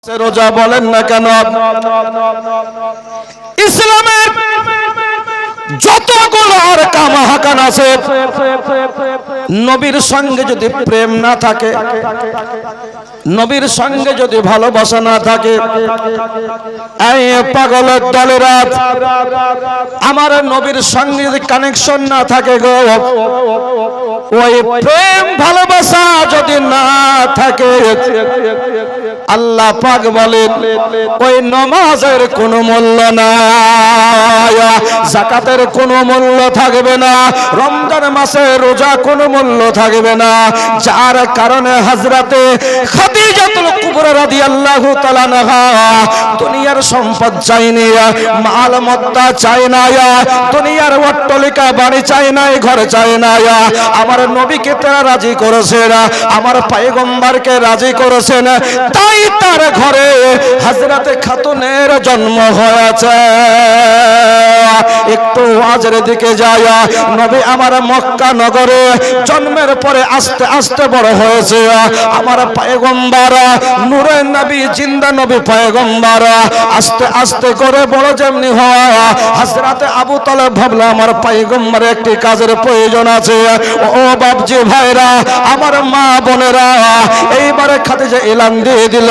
রোজা বলেন না কেন? ইসলামের যতগুলো আর কামাহাকান আছে, নবীর সঙ্গে যদি প্রেম না থাকে, নবীর সঙ্গে যদি ভালোবাসা না থাকে, এই পাগলের দলেরা আমার নবীর সঙ্গে যদি কানেকশন না থাকে গো, ওই প্রেম ভালোবাসা যদি না থাকে, আল্লাহ পাক বলেন ওই নামাজের কোনো মূল্য নাই, যাকাতের কোনো মূল্য থাকবে না, রমজান মাসে রোজা কোনো মূল্য থাকবে না। যার কারণে হযরতে খাদিজাতুল কুবরা রাদিয়াল্লাহু তাআলা আনহা দুনিয়ার সম্পদ চাইনি, মাল মত্তা চাই না, দুনিয়ার অট্টালিকা বাড়ি চাই না, ঘর চাই না, আমার নবীকে তারা রাজি করেছেন, আমার পয়গম্বরকে রাজি করেছেন, তাই তার ঘরে হযরতে খাতুনের জন্ম হয়েছে। একটু ওয়াজের দিকে যায়, নবী আমার মক্কা নগরে জন্মের পরে আস্তে আস্তে বড় হয়েছে। আমার পয়গম্বর নূরের নবী, জিন্দা নবী পয়গম্বর আস্তে আস্তে করে বড় যেমনি হয়, হযরতে আবু তালেব ভাবলো আমার পয়গম্বরের একটি কাজের প্রয়োজন আছে। ও বাপজি ভাইরা, আমার মা বোনেরা, এইবারে খাদিজা এলান দিয়ে দিল,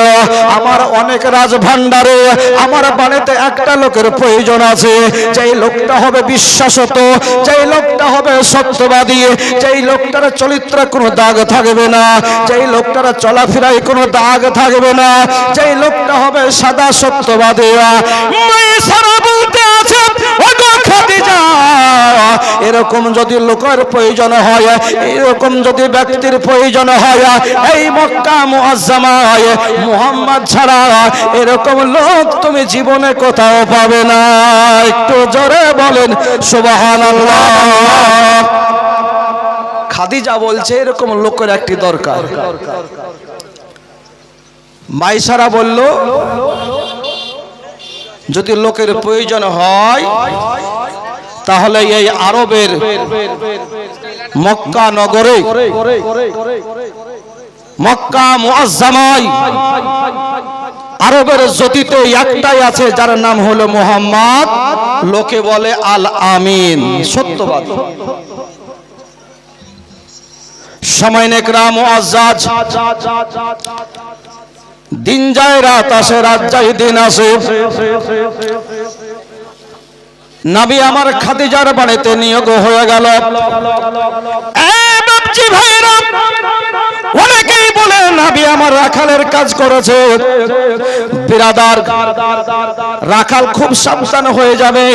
আমার অনেক রাজ ভান্ডারে আমার বাড়িতে একটা লোকের প্রয়োজন আছে, যেই লোকটা হবে বিশ্বাসত, যেই লোকটা হবে সত্যবাদী, যেই লোকটার চরিত্রে কোনো দাগ থাকবে না, যেই লোকটার চলাফেরায় কোনো দাগ থাকবে না, যেই লোকটা হবে সাদা সত্যবাদী। সারা বলতে আছে ওগো খাদিজা, এরকম যদি লোকের প্রয়োজন হয়, এরকম যদি ব্যক্তির প্রয়োজন হয়, এই মক্কা মুআজ্জামায় মুহাম্মদ ছাড়া এরকম লোক তুমি জীবনে কোথাও পাবে না। একটু জোরে বলেন সুবহানাল্লাহ। খাদিজা বলছে এরকম লোকের একটি দরকার। মাইসারা বলল যদি লোকের প্রয়োজন হয় তাহলে এই আরবের মক্কা নগরে, মক্কা মুআজ্জামায় আরবের জ্যোতিতে একটাই আছে, যার নাম হলো মুহাম্মদ, লোকে বলে আল আমিন, সত্যবাদ। সময় নেকরা মুআজ্জাজ, দিন যায় রাত আসে, রাত যায় দিন আসে। নবী আমার খাদিজার বাড়িতে নিয়োগ হয়ে গেল। অনেকেই বলে নবী আমার রাখালের কাজ করেছে। বিরাদার, রাখাল খুব সাবধান হয়ে যাবে,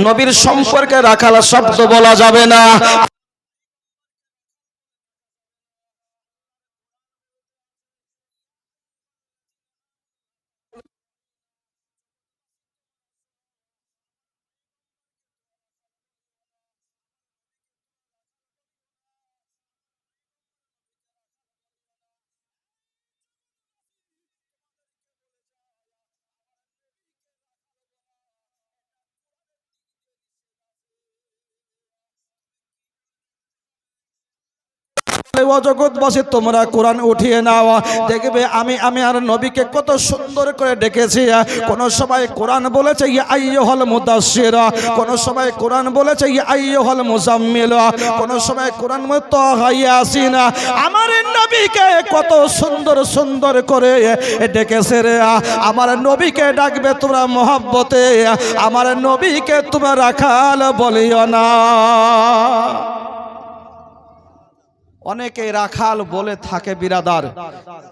নবীর সম্পর্কে রাখাল শব্দ বলা যাবে না। জগৎবাসী তোমরা কোরআন উঠিয়ে নাও, দেখবে আমি আর নবীকে কত সুন্দর করে ডেকেছি। কোন সময় কোরআন বলেছে ইয়া আইয়ুহাল মুদাসসির, কোন সময় কোরআন বলেছে ইয়া আইয়ুহাল মুজাম্মিল, কোন সময় কোরআন তাহা ইয়াসিন। আমার নবীকে কত সুন্দর সুন্দর করে ডেকেছে রে। আমার নবীকে ডাকবে তোমরা মহব্বতে, আমার নবীকে তোমরা রাখাল বলিও না। অনেকে রাখাল বলে থাকে বিরাদার,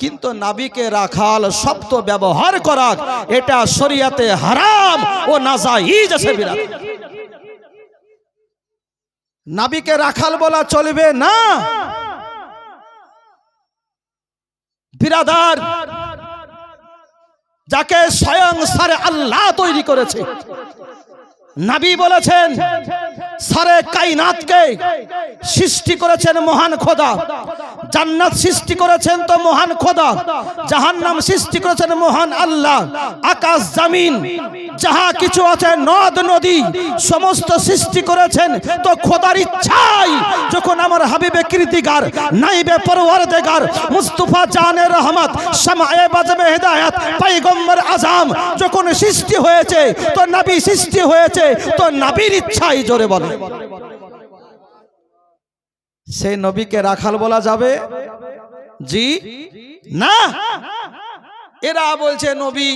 কিন্তু নবীকে রাখাল শব্দ ব্যবহার করা এটা শরীয়তে হারাম ও নাজায়েজ আছে বিরাদার। নবীকে রাখাল বলা চলবে না বিরাদার। যাকে স্বয়ং সারে আল্লাহ তৈরি করেছে, নবী বলেছেন সারে কায়নাতকে সৃষ্টি করেছেন মহান খোদা, জান্নাত সৃষ্টি করেছেন তো মহান খোদা, জাহান্নাম সৃষ্টি করেছেন মহান আল্লাহ, আকাশ জমিন যাহা কিছু আছে নদ নদী সমস্ত সৃষ্টি করেছেন তো খোদার ইচ্ছাই যখন আমার হাবিবে কৃতিকার নাইবে পরওয়ারদিগার মুস্তাফা জানে রহমত শামায়ে বাজবে হেদায়েত পয়গম্বর আজম যখন সৃষ্টি হয়েছে তো নবী সৃষ্টি হয়েছে তো নবীর ইচ্ছাই। জোরে বলে সেই নবীকে রাখাল বলা যাবে? জি না। এরা বলছে নবী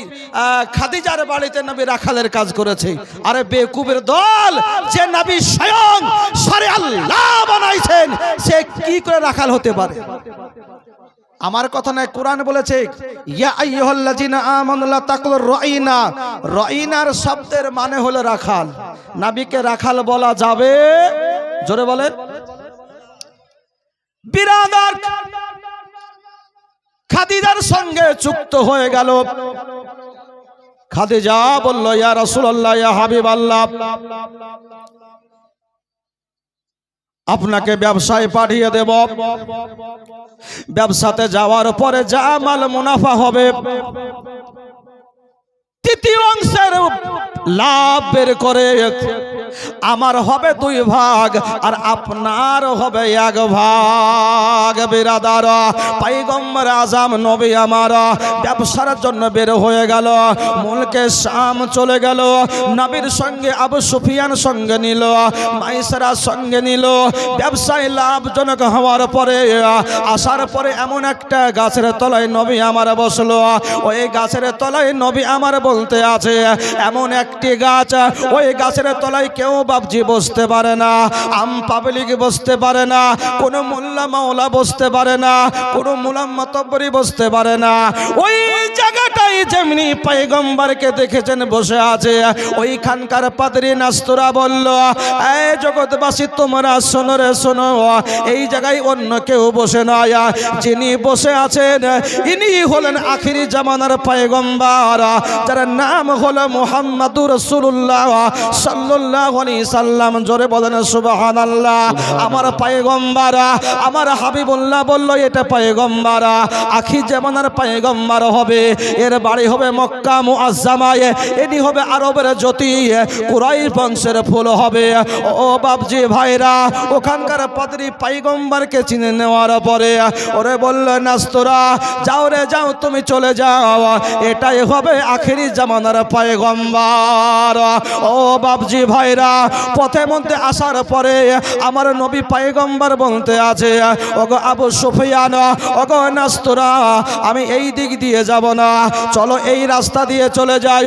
খাদিজার বাড়িতে নবী রাখালের কাজ করেছে। আরে বেকুবের দল, যে নবী স্বয়ং সারে আল্লাহ বানাইছেন সে কি করে রাখাল হতে পারে? আমার কথা নয়, কোরআন বলেছে ইয়া আইয়ুহাল্লাযিনা আমানু লা তাকুলুর রাইনা। রাইনার শব্দের মানে হলো রাখাল। নবীকে রাখাল বলা যাবে? জোরে বলেন। বিরাদার খাদিজার সঙ্গে যুক্ত হয়ে গেল। খাদিজা বলল ইয়া রাসূলুল্লাহ ইয়া হাবিবাল্লাহ, আপনাকে ব্যবসায় পাঠিয়ে দেব। ব্যবসাতে যাওয়ার পরে যা মাল মুনাফা হবে তৃতীয় অংশের লাভ বের করে আমার হবে 2 ভাগ আর আপনার হবে 1 ভাগ। বিরাদার পয়গম্বর আজম নবী আমার ব্যবসার জন্য বের হয়ে গেল, মুলকে শাম চলে গেল। নবীর সঙ্গে আবু সুফিয়ান সঙ্গে নিল, মাইসরা সঙ্গে নিল। ব্যবসায় লাভজনক হওয়ার পরে আসার পরে এমন একটা গাছের তলায় নবী আমার বসলো। ওই গাছের তলায় নবী আমার বলতে আছে এমন একটি গাছ, ওই গাছের তলায় কেউ বাবজি বসতে পারে না, আম পাবলিক বসতে পারে না, কোনো মোল্লা মাওলা বসতে পারে না, কোনো মুলাম মাতব্বরি বসতে পারে না। ওই জায়গাটাই যেমনি পয়গম্বরকে দেখেছেন বসে আছে, ওইখানকার পাদ্রী নাস্তুরা বলল এই জগৎবাসী তোমরা শোনো রে শোনো, এই জায়গায় অন্য কেউ বসে না, যিনি বসে আছেন ইনি হলেন আখিরি জামানার পয়গম্বর, যার নাম হলো মুহাম্মাদুর রাসূলুল্লাহ সাল্লাল্লাহু আলাইহি সাল্লাম। জোরে বলেন সুবহানাল্লাহ। আমার পয়গম্বর আমার হাবিবুল্লাহ বলল এটা পয়গম্বর আখির জামানার পয়গম্বর হবে, এর বাড়ি হবে মক্কা মুআজ্জামায়, এটি হবে আরবের জ্যোতি, কুরাইশ বংশের ফুল হবে। ও বাবজি ভাইরা, ওখানকার পাদ্রী পয়গম্বরকে চিনে নেওয়ার পরে ওরে বলল নাস্তরা যাও রে যাও, তুমি চলে যাও, এটাই হবে আখিরি জামানার পয়গম্বর। ও বাবজি ভাইরা, পথে মধ্যে আসার পরে আমার নবী পয়গম্বর বলতে আছে ওগো আবু সুফিয়ান, ওগো নাস্তরা আমি এই দিক দিয়ে যাব না, চলো এই রাস্তা দিয়ে চলে যাই।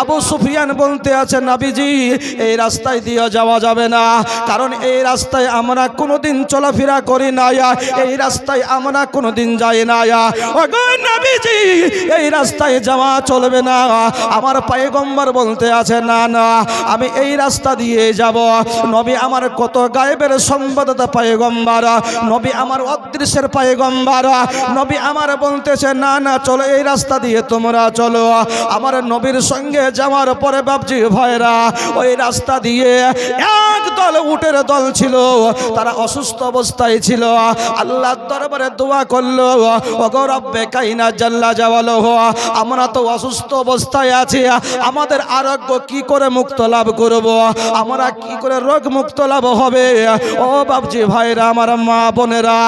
আবু সুফিয়ান বলতে আছে নবীজি এই রাস্তায় দিয়ে যাওয়া যাবে না, কারণ এই রাস্তায় আমরা কোনোদিন চলাফেরা করি না, এই রাস্তায় আমরা কোনোদিন যাই না। ওগো নবীজি এই রাস্তায় যাওয়া চলবে না। আমার পয়গম্বর বলতে আছে না না আমি এই রাস্তা দিয়ে যাব। নবী আমার কত গায়েবের সংবাদদাতা পয়গম্বর, নবী আমার অদৃশ্যের পয়গম্বর, নবী আমার বলতেছে না না চলো এই রাস্তা দিয়ে তোমরা চলো। আমার নবীর সঙ্গে যাওয়ার পরে বাবজি ভাইরা ওই রাস্তা দিয়ে একদল উটের দল ছিল, তারা অসুস্থ অবস্থায় ছিল। আল্লাহর দরবারে দোয়া করলো ওগো রব্বে কাইনা জাল্লা জালালুহু, আমরা তো অসুস্থ অবস্থায় আছি, আমাদের আরোগ্য কি করে মুক্ত লাভ করব, আমরা কি করে রোগ মুক্ত লাভ হবে। ও বাবজি ভাইরা আমার মা বোনেরা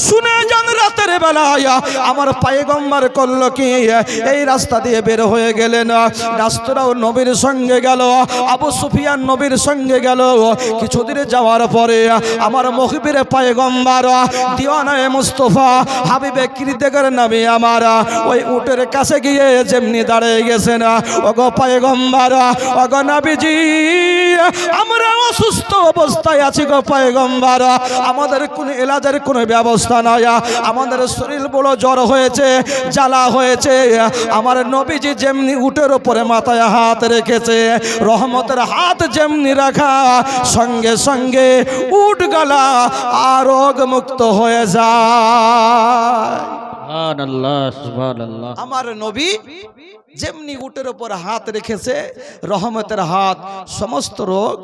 শুনে যান, রাতের বেলায় আমার পয়গম্বর করলো কি এই রাস্তা দিয়ে বের হয়ে গেলেন। রাস্তাও নবীর সঙ্গে গেল, আবু সুফিয়ান নবীর সঙ্গে গেল। কিছুদিন যাওয়ার পরে আমার মুহিবের পয়গম্বর দিওয়ানায়ে মুস্তাফা হাবিবে কৃতিকার নবী আমার ওই উটের কাছে গিয়ে যেমনি দাঁড়িয়ে গেছেন ওগো পয়গম্বর, ওগো নবীজি আমরা অসুস্থ অবস্থায় আছি গো পয়গম্বর, আমাদের কোনো এলাজের কোনো ব্যবস্থা নাই, আমাদের শরীর বড় জ্বর হয়েছে, জ্বালা হয়েছে। আমার নবীজি যেমনি উটের উপরে মাথায় হাত রেখেছে, রহমতের হাত যেমনি রাখা সঙ্গে সঙ্গে উট গলা আর রোগ মুক্ত হয়ে যায়। সুবহানাল্লাহ সুবহানাল্লাহ। আমার নবী যেমনি উটের উপর হাত রেখেছে, রহমতের হাত, সমস্ত রোগ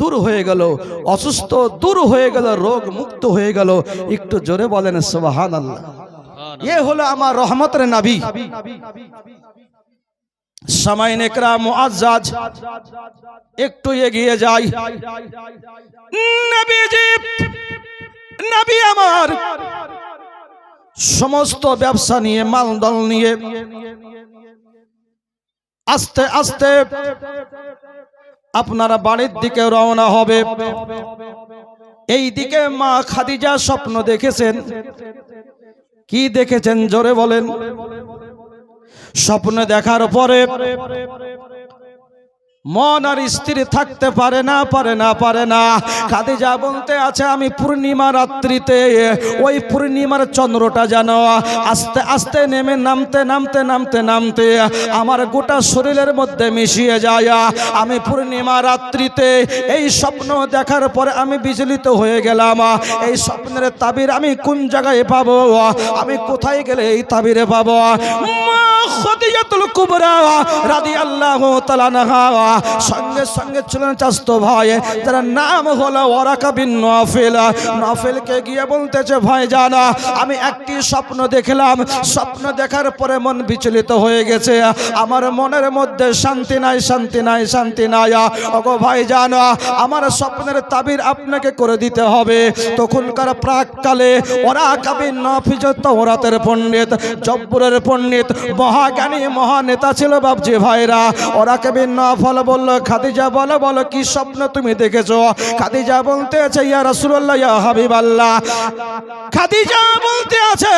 দূর হয়ে গেল, অসুস্থ দূর হয়ে গেল, রোগ মুক্ত হয়ে গেল। একটু জোরে বলেন সুবহানাল্লাহ। এ হলো আমার রহমতের নবী। সামাইন একরাম মুআজ্জাজ, একটু এগিয়ে যাই। নবীজি, নবী আমার সমস্ত ব্যবসা নিয়ে, মালদল নিয়ে আস্তে আস্তে আপনারা বাড়ির দিকে রওনা হবে। এই দিকে মা খাদিজা স্বপ্ন দেখেছেন। কি দেখেছেন জোরে বলেন। স্বপ্ন দেখার পরে মন আর স্ত্রী থাকতে পারে না, পারে না, পারে না। খাদিজা বলতে আছে, আমি পূর্ণিমা রাত্রিতে ওই পূর্ণিমার চন্দ্রটা যেন আস্তে আস্তে নেমে নামতে নামতে নামতে নামতে আমার গোটা শরীরের মধ্যে মিশিয়ে যায়। আমি পূর্ণিমা রাত্রিতে এই স্বপ্ন দেখার পরে আমি বিচলিত হয়ে গেলাম। এই স্বপ্নের তাবির আমি কোন জায়গায় পাবো, আমি কোথায় গেলে এই তাবিরে পাবো? খাদিজাতুল কুবরা রাদিয়াল্লাহু তাআলা আনহা সঙ্গে সঙ্গে ছিলেন চাচতো ভাই, যার নাম হলো ওয়ারাকা বিন নফেল। নফেলকে গিয়ে বলতেছে, ভাই জানা, আমি একটি স্বপ্ন দেখলাম। স্বপ্ন দেখার পরে মন বিচলিত হয়ে গেছে, আমার মনের মধ্যে শান্তি নাই, শান্তি নাই, শান্তি নাই। ওগো ভাই জানা, আমার স্বপ্নের তাবির আপনাকে করে দিতে হবে। তখনকার প্রাককালে ওয়ারাকা বিন নফেল তাওরাতের পণ্ডিত, জব্বরের পণ্ডিত, মহাজ্ঞানী মহানেতা ছিল বাপজি ভাইরা। ওয়ারাকা বিন নফেল বলল, খাদিজা বলো বলো কি স্বপ্ন তুমি দেখেছো? খাদিজা বলতে আছে, ইয়া রাসূলুল্লাহ, ইয়া হাবিবাল্লাহ। খাদিজা বলতে আছে,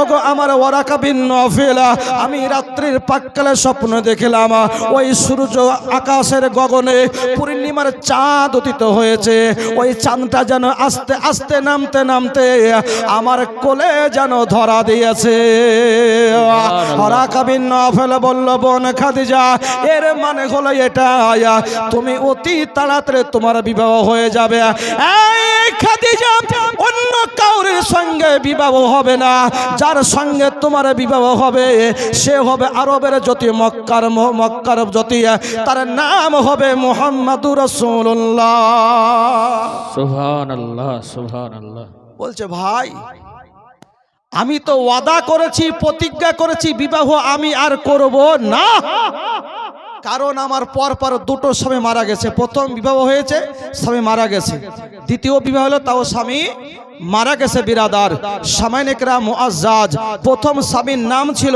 ওগো আমার ওয়ারাকা বিন নফেল, আমি রাত্রির পাককালে স্বপ্ন দেখলাম ওই সূর্য আকাশের গগনে পূর্ণিমার চাঁদ উদিত হয়েছে। ওই চাঁদটা যেন আস্তে আস্তে নামতে নামতে আমার কোলে যেন ধরা দিয়েছে। ওয়ারাকা বিন নফেল বলল, বোন খাদিজা, এর মানে হলো এটা, তুমি অতি তাড়াতাড়ি তোমার বিবাহ হয়ে যাবে। এই খাদিজা, অন্য কাউরের সঙ্গে বিবাহ হবে না। যার সঙ্গে তোমার বিবাহ হবে সে হবে আরবের জ্যোতি, মক্কার জ্যোতি। তার নাম হবে মুহাম্মাদুর রাসূলুল্লাহ। সুবহানাল্লাহ সুবহানাল্লাহ। বলছে, ভাই আমি তো ওয়াদা করেছি, প্রতিজ্ঞা করেছি, বিবাহ আমি আর করব না। কারণ আমার পর পর দুটো স্বামী মারা গেছে। প্রথম বিবাহ হয়েছে, স্বামী মারা গেছে। দ্বিতীয় বিবাহ হলো, তাও স্বামী মারা গেছে। বিরাদার সামাইন একরাম মুআজ্জাজ, প্রথম স্বামীর নাম ছিল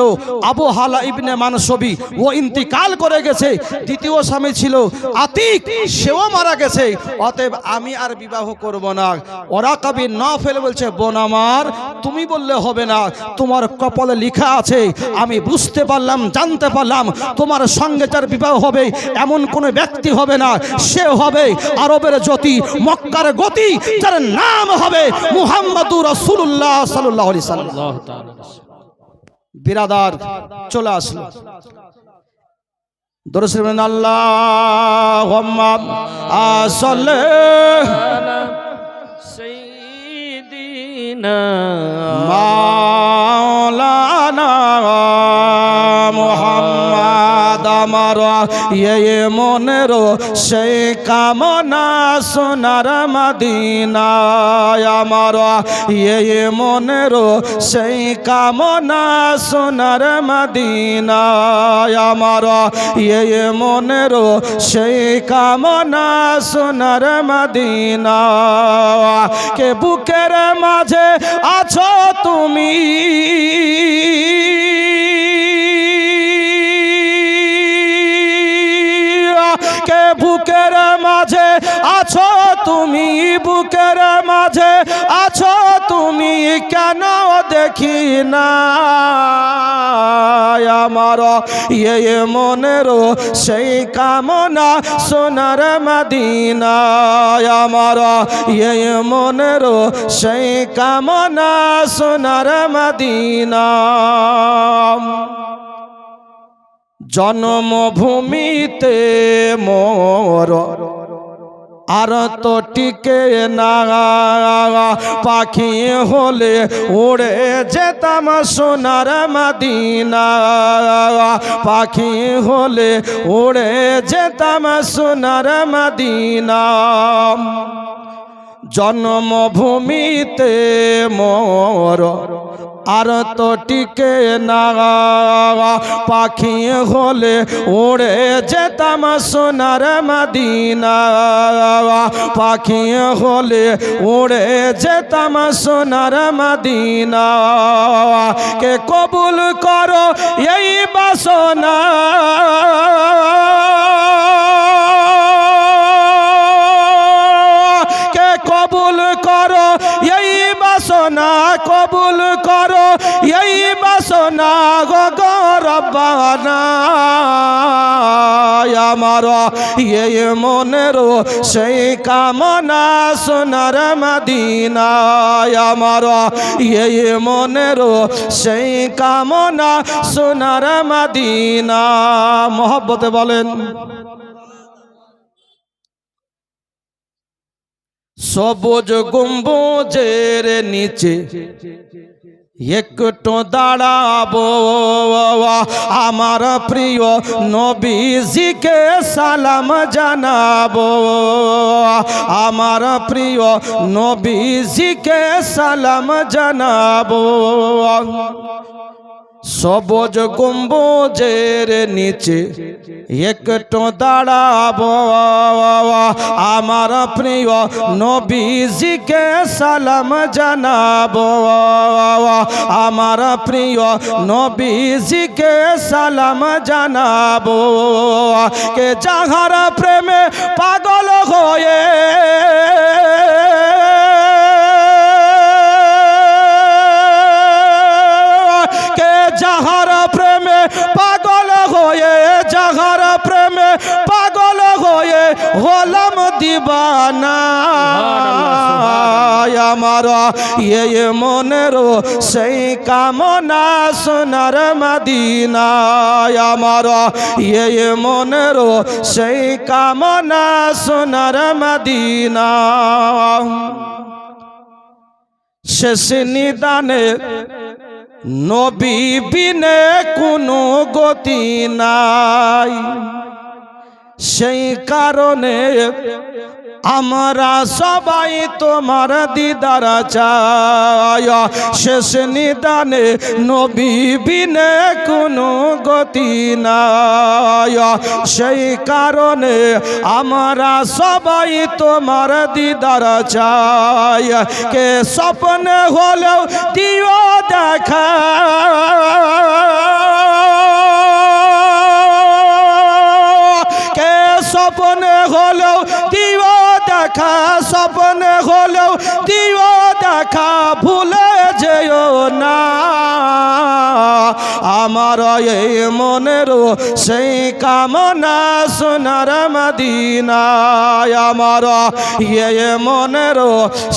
আবু হালা ইবনে মানসবি, ও ইন্তিকাল করে গেছে। দ্বিতীয় স্বামী ছিল আতিক, সেও মারা গেছে। অতএব আমি আর বিবাহ করব না। ওয়ারাকা বিন নফেল বলছে, বোন আমার, তুমি বললে হবে না, তোমার কপালে লেখা আছে। আমি বুঝতে পারলাম, জানতে পারলাম, তোমার সঙ্গে যার বিবাহ হবে এমন কোনো ব্যক্তি হবে না। সে হবে আরবের জ্যোতি, মক্কার গতি, যার নাম হবে মুহাম্মাদুর রাসূলুল্লাহ সাল্লাল্লাহু আলাইহি সাল্লাম। বিরাদার চলে আসলো। দরুদ শরীফ আল্লাহুম্মা সাল্লি আলা সাইয়্যিদিনা মাওলানা মুহাম্মদ। আমার এই মনের সেই কামনা সোনার মদিনায়, আমার এই মনের সেই কামনা সোনার মদিনায়, আমার এই মনের সেই কামনা সোনার মদিনা। কে বুকের মাঝে আছো তুমি, কে বুকের মাঝে আছো তুমি, বুকের মাঝে আছো তুমি, কেন দেখি না আমার এই মনের সেই কামনা সোনার মদিনা, আমার এই মনের সেই কামনা সোনার মদিনা। জন্মভূমিতে মোর আর তো টিকে না, পাখি হলে উড়ে যেতাম সোনার মদিনা, পাখি হলে উড়ে যেতাম সোনার মদিনা। জন্মভূমিতে মোর আর তো টিকে না, পাখি হলে উড়ে যেতাম সোনার মদিনা, পাখি হলে উড়ে যেতাম সোনার মদিনা। কে কবুল করো এই বাসনা, কে কবুল করো এই বাসনা, কবুল করো এই বাসনা গো রব্বানা। আমার এই মনের সেই কামনা সোনার মদিনা, আমার এই মনের সেই কামনা সোনার মদিনা। মহব্বতে বলেন সবুজ গম্বুজের নিচে একটু দাঁড়াবো, আমার প্রিয় নবীজিকে সালাম জানাবো, আমার প্রিয় নবীজিকে সালাম জানাবো। সবুজ গম্বুজের নিচে একটু দাঁড়াবো, আমার প্রিয় নবীজিকে সালাম জানাবো, আমার প্রিয় নবীজিকে সালাম জানাবো। কে যাহার প্রেমে পাগল হয়ে, যাহার প্রেমে পাগল হয়ে, যাহার প্রেমে পাগল হয়ে হলাম দিবানা, আমার এই মনের সেই কামনা সোনার মদিনা, আমার এই মনের সেই কামনা সোনার মদিনা। শেষ নিদানে নবী বিনে কোনো গতি নাই, সেই কারণে আমরা সবাই তোমার দিদার চাই। শেষ নিদানে নবী বিনে কোনো গতি নাই, সেই কারণে আমরা সবাই তোমার দিদার চাই। কে স্বপ্নে হলেও দিও দেখা, কে স্বপ্নে হলেও দিও দেখা, স্বপ্নে হলেও দিও দেখা, ভুলে যেও না আমার এই মনের সেই কামনা সোনার মদিনা, আমার এই মনের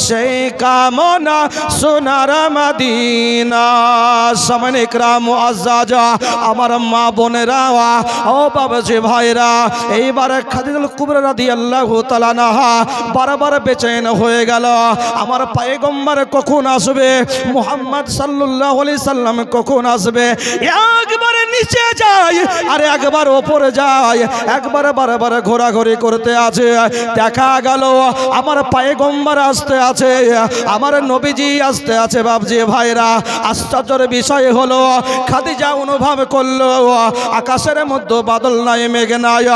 সেই কামনা সোনার মদিনা। সামনে ইকরাম মুআজ্জাজা, আমার মা বোনেরা ও বাবাজি ভাইরা, এইবার খাদিজাতুল কুবরা রাদিয়াল্লাহু তাআলা আনহা বারবার বেচেন হয়ে গেল, আমার পয়গম্বর কখন আসবে, মুহাম্মদ সাল্লাল্লাহু আলাইহি সাল্লাম কখন আসবে। একবার নিচে যায় আর একবার উপরে যায়, একবার বারবার ঘোরাঘুরি করতে আছে। দেখা গেল আমার পয়গম্বর আসতে আছে, আমার নবীজি আসতে আছে। বাবজি ভাইরা, আশ্চর্যের বিষয় হলো খাদিজা অনুভব করলো আকাশের মধ্যে বাদল নাই, মেঘ নাই,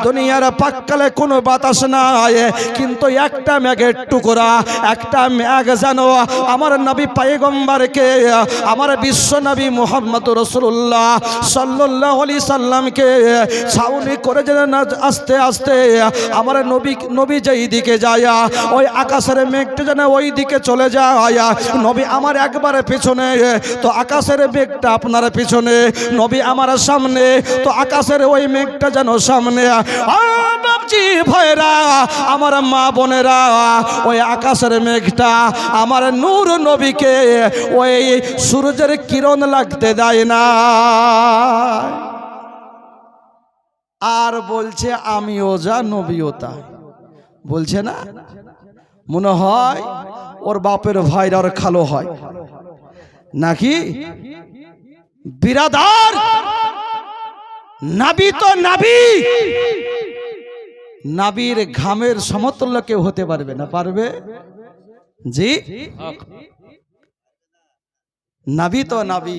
দুনিয়ার পাককালে কোনো বাতাস নাই, কিন্তু একটা মেঘের টুকরা, একটা মেঘ যেন আমার নবী পয়গম্বরকে, আমার বিশ্ব নবী মুহাম্মদ রাসূলুল্লাহ সাল্লাল্লাহু আলাইহি সাল্লামকে ছাউনি করে যেন আস্তে আস্তে আমার নবী যেই দিকে যায়, ওই আকাশের মেঘটা যেন ওই দিকে চলে যায়। নবী আমার একবারে পিছনে তো আকাশের মেঘটা আপনার পিছনে, নবী আমার সামনে তো আকাশের ওই মেঘটা যেন সামনে। বাবজি ভাইরা, আমার মা বোনেরা, ওই আকাশের মেঘটা আমার নূর নবীকে ওই সূর্যের কিরণ লাগতে দেয় না। আর বলছে আমিও যা নবীও তা। বলছে না, মনে হয় ওর বাপের ভাইরা ওর খালো হয় নাকি? বিরাদার, নাবি তো নাবি, নাবির ঘামের সমতুল্য কেউ হতে পারবে না। পারবে? জি, নাবি তো নাবি।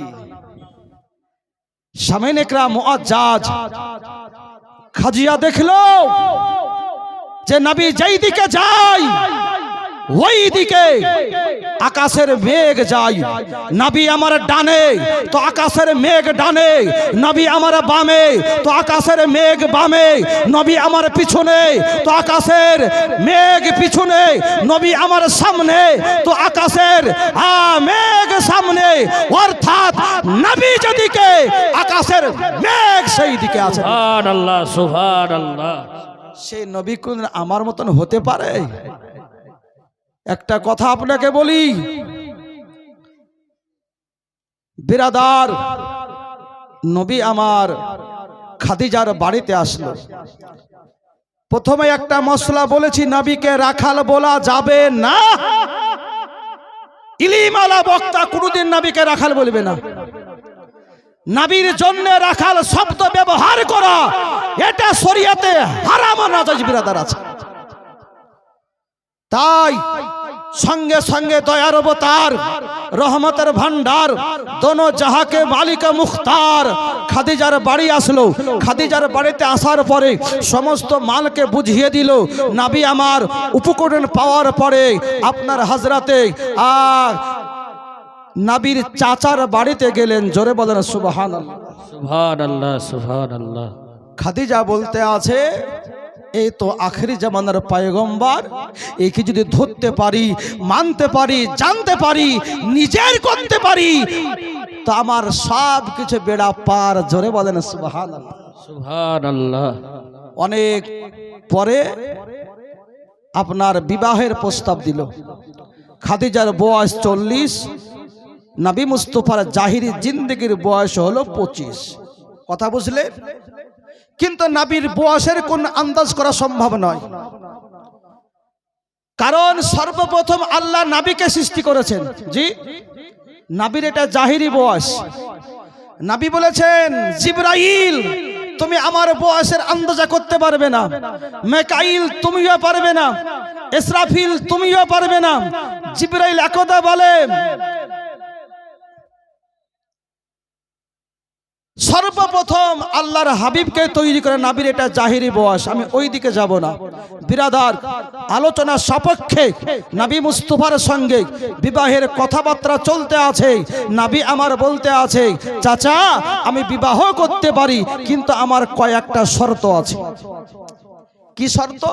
সামিন ইকরাম মুআজ্জাজ খাজিয়া দেখলো যে নবী যেই দিকে যায় ওই দিকে আকাশের মেঘ যায়। নবী আমার ডানে তো আকাশের মেঘ ডানে, নবী আমার বামে তো আকাশের মেঘ বামে, নবী আমার পিছনে তো আকাশের মেঘ পিছনে, নবী আমার সামনে তো আকাশের মেঘ সামনে। অর্থাৎ নবী যেদিকে আকাশের মেঘ সেই দিকে আছে। সুবহানাল্লাহ, সুবহানাল্লাহ। সেই নবী কোন আমার মতন হতে পারে? একটা কথা আপনাকে বলি বিরাদার, নবী আমার খাদিজার বাড়িতে আসলো। প্রথমে একটা মশলা বলেছি, নবীকে রাখাল বলা যাবে না। ইলিমালা বক্তা কোনদিন নবীকে রাখাল বলবে না। নবীর জন্য রাখাল শব্দ ব্যবহার করা এটা শরীয়তে হারাম নাজায়েজ বিরাদার আছে। তাই সঙ্গে সঙ্গে দয়ার অবতার, রহমতের ভান্ডার, দোনো জাহাকে মালিকা মুখতার খাদিজার বাড়ি আসলো। খাদিজার বাড়িতে আসার পরে সমস্ত মালকে বুঝিয়ে দিল। নবী আমার উপকরণ পাওয়ার পরে আপনার হযরতে নবীর চাচার বাড়িতে গেলেন। জোরে বলেন সুবহানাল্লাহ, সুবহানাল্লাহ, সুবহানাল্লাহ। খাদিজা বলতে আছে, এই তো আখেরি জামানার পয়গম্বর, একে যদি ধরতে পারি, মানতে পারি, জানতে পারি, নিজের করতে পারি তো আমার সব কিছু বেড়া পার। জোরে বলেন সুবহানাল্লাহ, সুবহানাল্লাহ। অনেক পরে আপনার বিবাহের প্রস্তাব দিল। খাদিজার বয়স 40, নবী মুস্তাফার জাহিরি জিন্দেগির বয়স হলো 25। কথা বুঝলে? কিন্তু নবীর বয়সের কোন আন্দাজ করা সম্ভব নয়, কারণ সর্বপ্রথম আল্লাহ নবীকে সৃষ্টি করেছেন। জি, নবীর এটা জাহিরি বয়স। নবী বলেছেন, জিবরাইল তুমি আমার বয়সের আন্দাজা করতে পারবে না, মিকাইল তুমিও পারবে না, ইসরাফিল তুমিও পারবে না। জিবরাইল একদা বলে, সর্বপ্রথম আল্লাহর হাবিবকে তৈরি করে নবীর এটা জাহিরি বয়স, আমি ওই দিকে যাব না। বিরাদার, আলোচনা সাপেক্ষে নবী মুস্তাফার সঙ্গে বিবাহের কথাবার্তা চলতে আছে। নবী আমার বলতে আছে, চাচা আমি বিবাহ করতে পারি, কিন্তু আমার কয়েকটা শর্ত আছে। কি শর্ত?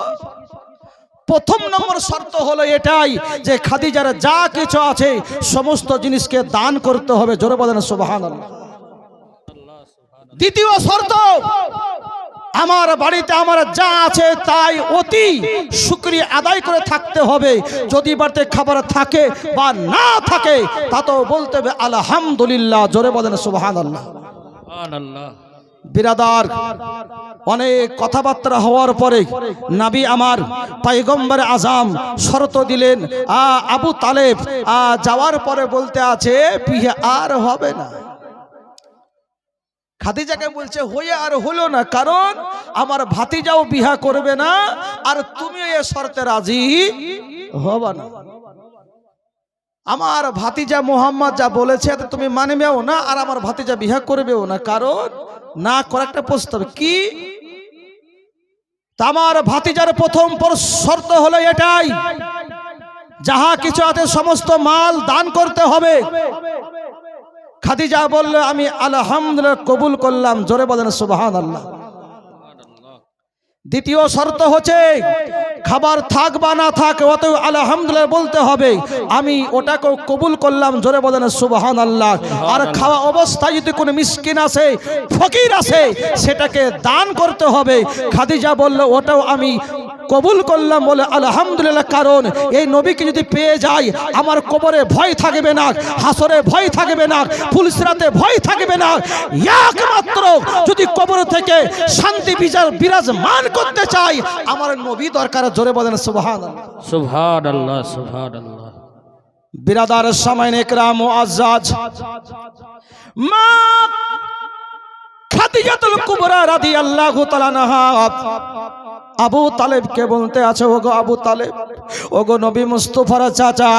প্রথম নম্বর শর্ত হলো এটাই যে খাদিজার যা কিছু আছে সমস্ত জিনিসকে দান করতে হবে। জোরে বলেন সুবহানাল্লাহ। দ্বিতীয় শর্ত, আমার বাড়িতে আমার যা আছে তাই অতি শুকরিয়া আদায় করে থাকতে হবে। যদি বাড়িতে খাবার থাকে বা না থাকে তা তো বলতে হবে আলহামদুলিল্লাহ। জোরে বলেন সুবহানাল্লাহ, সুবহানাল্লাহ। বিরাদার, অনেক কথাবার্তা হওয়ার পরে নবী আমার পয়গম্বর আজম শর্ত দিলেন। আবু তালেব যাওয়ার পরে বলতে আছে, বিয়ে আর হবে না। খাদিজাকে বলছে, হয়ে আর হলো না, কারণ আমার ভাতিজাও বিহা করবে না আর তুমিও এ শর্তে রাজি হবে না। আমার ভাতিজা মোহাম্মদ যা বলেছে তুমি মানবেও না আর আমার ভাতিজা বিহা করবেও না, কারণ না করা একটা প্রস্তাব। কি? আমার ভাতিজার প্রথম শর্ত হলো এটাই, যাহা কিছু আছে সমস্ত মাল দান করতে হবে। খাদিজা বলল, আমি আলহামদুলিল্লাহ কবুল করলাম। জোরে বলেন সুবহানাল্লাহ। দ্বিতীয় শর্ত হচ্ছে, খাবার থাক বা না থাক অত আলহামদুলিল্লাহ বলতে হবে, আমি ওটাকে কবুল করলাম। জোরে বলেন সুবহানাল্লাহ। আর খাওয়া অবস্থায় যদি কোনো মিসকিন আছে, ফকির আছে, সেটাকে দান করতে হবে। খাদিজা বলল, ওটাও আমি কবুল করলাম বলে আলহামদুলিল্লাহ, কারণ এই নবীকে যদি পেয়ে যাই আমার কবরে ভয় থাকবে না, হাসরে ভয় থাকবে না, ফুলসিরাতে ভয় থাকবে না। একমাত্র যদি অবধি কবর থেকে শান্তি বিরাজমান করতে চাই, আমার নবী দরকার। জোরে বলেন সুবহানাল্লাহ। সুবহানাল্লাহ সুবহানাল্লাহ। বিরাদার সামাইন ইকরাম মুআজ্জাজ, মা খাদিজাতুল কুবরা রাদিয়াল্লাহু তাআলা আনহা আবু তালেবকে বলতে আছে, ওগো আবু তালেব, ওগো নবী মুস্তাফার চাচা,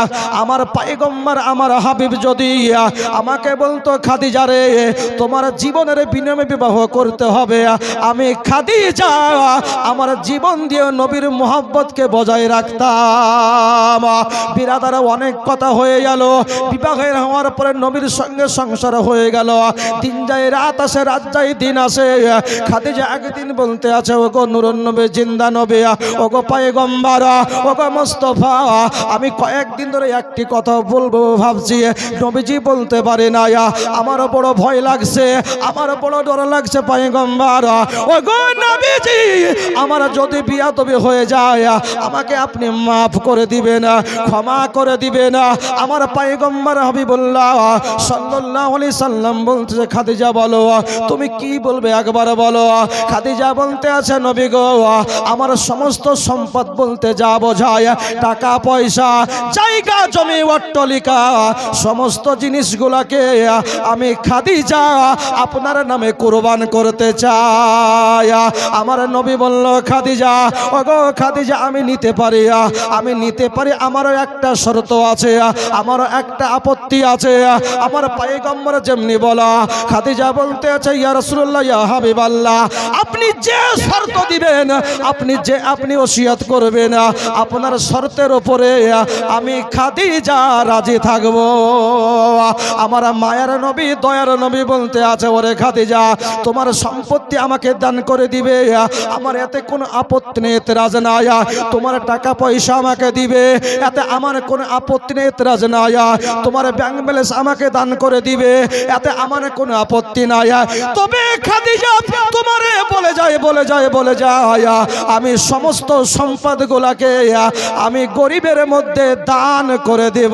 আমার পয়গম্বর আমার হাবিব যদি আমাকে বলতো খাদিজা রে তোমার জীবনের বিনিময়ে বিবাহ করতে হবে, আমি খাদিজা আমার জীবন দিয়ে নবীর মোহাব্বতকে বজায় রাখতাম। বিরাদারা অনেক কথা হয়ে গেল, বিবাহের হওয়ার পরে নবীর সঙ্গে সংসার হয়ে গেল, দিন যায় রাত আসে, রাত যায় দিন আসে। খাদিজা একদিন বলতে আছে, ওগো নূরুন নবী জিন্দা নবী, ওগো পয়গম্বর, ওগো মুস্তাফা, আমি কয়েকদিন ধরে একটি কথা বলবো ভাবছি, নবীজি বলতে পারে না, আমার বড় ভয় লাগছে, আমার বড় ডর লাগছে পয়গম্বর। ওগো নবীজি, আমার যদি বিয়াদবি হয়ে যায় আমাকে আপনি মাফ করে দিবেন, ক্ষমা করে দিবেন। আমার পয়গম্বর হাবিবুল্লাহ সাল্লাল্লাহু আলাইহি সাল্লাম বলছে, খাদিজা বলো তুমি কি বলবে একবার বলো। খাদিজা বলতে আছে, নবী গো, আমার সমস্ত সম্পদ বলতে যা বোঝায়, টাকা পয়সা জায়গা জমি অট্টালিকা সমস্ত জিনিসগুলোকে আমি খাদিজা আপনার নামে কুরবান করতে চাই। আমার নবী বলল, খাদিজা, ওগো খাদিজা, আমি নিতে পারি, আমি নিতে পারি, আমারও একটা শর্ত আছে, আমারও একটা আপত্তি আছে। আমার পয়গম্বর যেমনি বলা, খাদিজা বলতে আছে, ইয়া রাসূলুল্লাহ, ইয়া হাবিবাল্লাহ, আপনি যে শর্ত দিবেন, আপনি ওসিয়ত করবেন, আপনার শর্তের উপরে আমি খাদিজা রাজি থাকব। আমার মায়ের নবী দয়ার নবী বলতে আছে, ওরে খাদিজা, তোমার সম্পত্তি আমাকে দান করে দিবে, আমার এতে কোনো আপত্তি নেই, এতরাজ নাই। তোমার টাকা পয়সা আমাকে দিবে, এতে আমার কোনো আপত্তি নেই, এতরাজ নাই। তোমার ব্যাংক ব্যালেন্স আমাকে দান করে দিবে, এতে আমার কোনো আপত্তি নাই। তবে খাদিজা তোমারে বলে যায় আমি সমস্ত সম্পদগুলোকে আমি গরিবের মধ্যে দান করে দেব।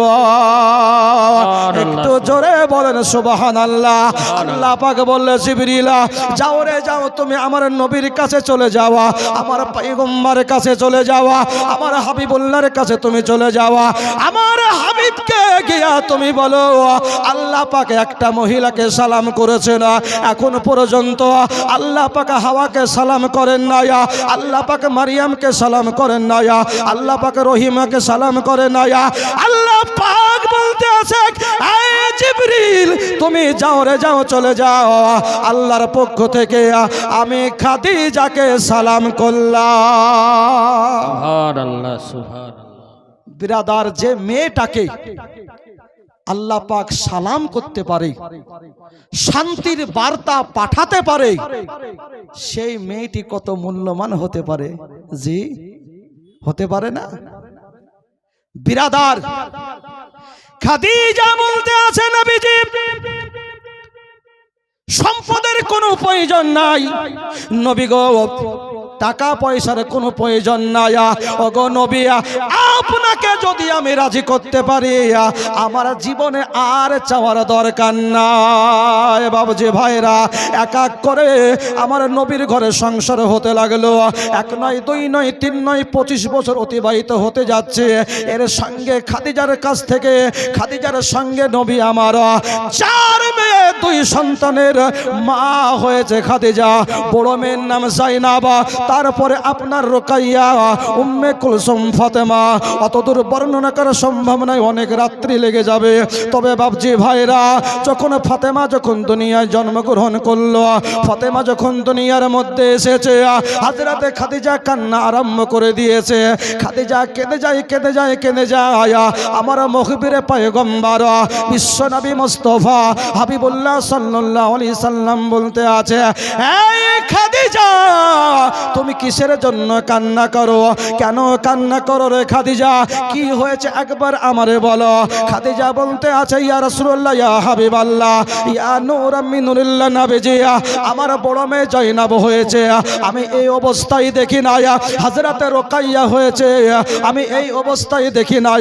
একটু জোরে বলেন সুবহানাল্লাহ। আল্লাহ পাক বললে, জিবরিল যাও রে যাও, তুমি আমার নবীর কাছে চলে যাওয়া, আমার পয়গম্বরের কাছে চলে যাওয়া, আমার হাবিবুল্লাহর কাছে তুমি চলে যাওয়া, আমার হাবিবকে গিয়া তুমি বলো, আল্লাহ পাক একটা মহিলাকে সালাম করেছে না, এখন পর্যন্ত আল্লাহ পাক হাওয়াকে সালাম করেন না, আল্লাহ পাক মারিয়ামকে সালাম করেন না, আল্লাহ পাক রহিমাকে সালাম করেন না। আল্লাহ পাক বলতে আছে, এই জিবরিল তুমি যাও রে যাও, চলে যাও, আল্লাহর পক্ষ থেকে আমি খাদিজাকে সালাম করলাম। সুবহানাল্লাহ সুবহানাল্লাহ। বিরাদার, যে মেয়েটাকে আল্লাহ পাক সালাম করতে পারে, শান্তির বার্তা পাঠাতে পারে, সেই মেয়েটি কত মূল্যবান হতে পারে। জি, হতে পারে না? বিরাদার, খাদিজা বলতে আছে, নবীজি সম্পদের কোনো প্রয়োজন নাই, নবী গো টাকা পয়সার কোনো প্রয়োজন নাই, ওগো নবী আপনাকে যদি আমি রাজি করতে পারি, আমার জীবনে আর চাওয়ার দরকার নাই। বাবুজি ভাইরা, এক এক করে আমার নবীর ঘরে সংসার হতে লাগলো। 1 নয় 2 নয় 3 নয় 25 বছর অতিবাহিত হতে যাচ্ছে। এর সঙ্গে খাদিজার কাছ থেকে, খাদিজার সঙ্গে নবী আমার 4 মেয়ে 2 সন্তানের মা হয়েছে খাদিজা। বড় মেয়ের নাম জাইনাব, তারপরে আপনার রুকাইয়া, উম্মে কুলসুম, ফাতেমা। অতদূর বর্ণনা করা সম্ভব নয়, অনেক রাত্রি লেগে যাবে। তবে বাবজি ভাইরা, যখন ফাতেমা যখন দুনিয়ায় জন্মগ্রহণ করলো, ফাতেমা যখন দুনিয়ার মধ্যে এসেছে, হযরতে খাদিজা কান্না আরম্ভ করে দিয়েছে। খাদিজা কেঁদে যায়। আমার মুখবিরে পয়গম্বর বিশ্বনবী মুস্তাফা হাবিবুল্লাহ সাল্লাল্লাহু আলাইহি সাল্লাম বলতে আছে, এই খাদিজা তুমি কিসের জন্য কান্না করো? কেন কান্না করো রে খাদিজা? খাদিজা কি হয়েছে একবার আমারে বলো। খাদিজা বলতে আছে ইয়া রাসূলুল্লাহ ইয়া হাবিবাল্লাহ ইয়া নূর মিন নূরিল্লাহ নবীজি, আমার বড় মেয়ে জয়নাব হয়েছে, আমি এই অবস্থায় দেখি না। হযরতে রুকাইয়া হয়েছে, আমি এই অবস্থায় দেখি না।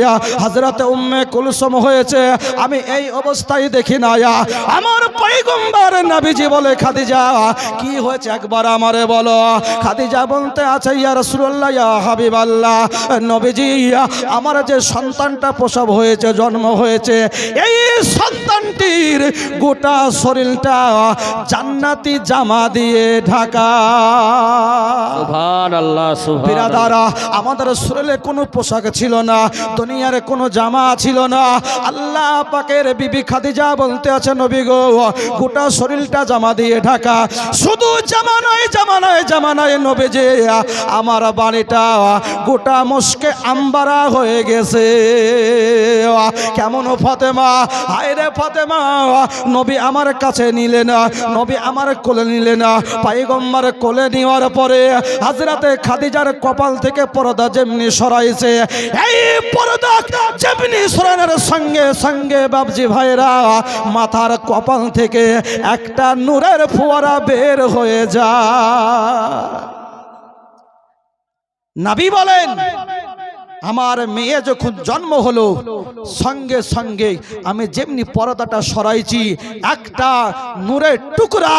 হযরতে উম্মে কুলসুম হয়েছে, আমি এই অবস্থায় দেখি না। আমার পয়গম্বর নবীজি বলে খাদিজা কি হয়েছে একবার আমারে বলো। খাদিজা বলতে আছে ইয়া রাসূলুল্লাহ ইয়া হাবিবাল্লাহ নবীজি, আমার যে সন্তানটা প্রসব হয়েছে, জন্ম হয়েছে, এই সন্তানটির গোটা শরীরটা জান্নাতি জামা দিয়ে ঢাকা। সুবহানাল্লাহ সুবহানাল্লাহ। বিরাদারা, আমাদের শরীরে কোনো পোশাক ছিল না, দুনিয়ার কোনো জামা ছিল না। আল্লাহ পাকের বিবি খাদিজা বলতে আছে নবী গো, গোটা শরীরটা জামা দিয়ে ঢাকা। শুধু জামা নয়, জামা নয়, জামা নয় নবীজি, আমার বাড়িটা গোটা মস্কে আম্বারা হয়ে গেছে। কেমন ফাতেমা, হায় রে ফাতেমা, নবী আমার কাছে নিলে না, নবী আমার কোলে নিলে না। পয়গম্বর কোলে নেওয়ার পরে হযরতে খাদিজার কপাল থেকে পর্দা যেমনি সরাইছে, এই পর্দা যেমনি সরানোর সঙ্গে সঙ্গে বাবজি ভাইরা মাথার কপাল থেকে একটা নূরের ফোয়ারা বের হয়ে যায়। নবী বলেন আমার মেয়ে যখন জন্ম হলো সঙ্গে সঙ্গে আমি যেমনি পর্দাটা সরাইছি, একটা নূরের টুকরা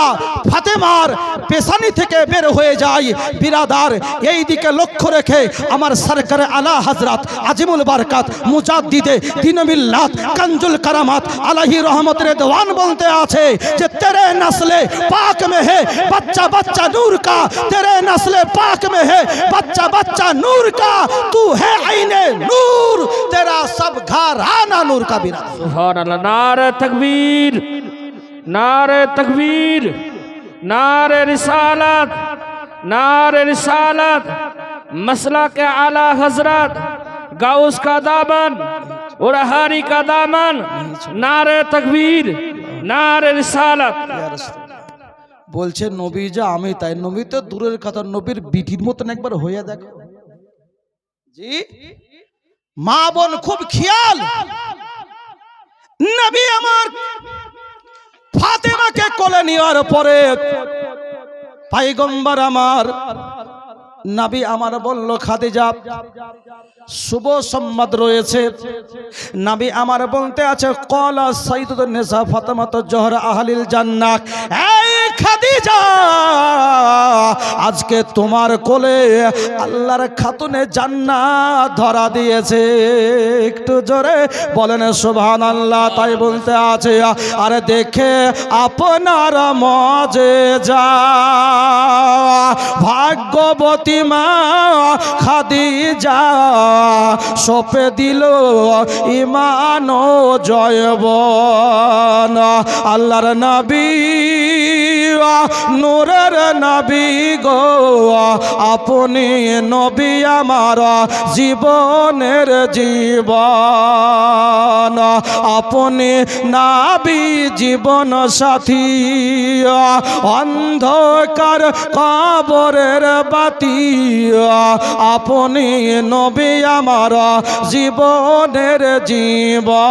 ফাতেমার পেশানি থেকে বের হয়ে যায়। বিরাদার, এই দিকে লক্ষ্য রেখে আমার সরকারে আলা হযরত আজিমুল বারকাত মুজাদ্দিদে দ্বীন মিল্লাত কানজুল কারামাত আলাহি রহমতের দেওয়ান বলতে আছে যে তেরে নসলে পাক में है बच्चा बच्चा नूर का, तेरे नस्ले पाक में है बच्चा बच्चा नूर का, तू है आईने नूर, तेरा सब घराना नूर का। बिना सुभान अल्लाह। नारे तकबीर, नारे तकबीर, नारे रिसालत, नारे रिसालत, मसला के आला हजरत गाउस का दामन और हारी का दामन, नारे तकबीर, नारे रिसालत। বলছে নবী যা আমি তাই, নবী তো দূরের কথা, নবীর বিটির মতন একবার হইয়া দেখো। জি মা বোন খুব খেয়াল, নবী আমার ফাতেমাকে কোলে নেওয়ার পরে পয়গম্বর আমার নবী আমার বলল খাদিজা শুভ সংবাদ রয়েছে। নবী আমার বলতে আছে ক্বালা সাইয়্যিদুন নিসা ফাতেমাতু জোহরা আহলিল জান্নাহ, এই খাদিজা আজকে তোমার কোলে আল্লাহর খাতুনে জান্নাত ধরা দিয়েছে। একটু জোরে বলেন সুবহানাল্লাহ। তাই বলতে আছে আরে দেখে আপনার মজেজা, ভাগ্যবতী মা খাদিজা সপে দিল ঈমান ও জয়বন। আল্লাহর নবী নূরের নবী গো, আপনি নবী আমার জীবনের জীবন, আপনি নবী জীবন সাথী, অন্ধকার কবরের বাতি, আপনি নবী আমার জীবনের জীবন।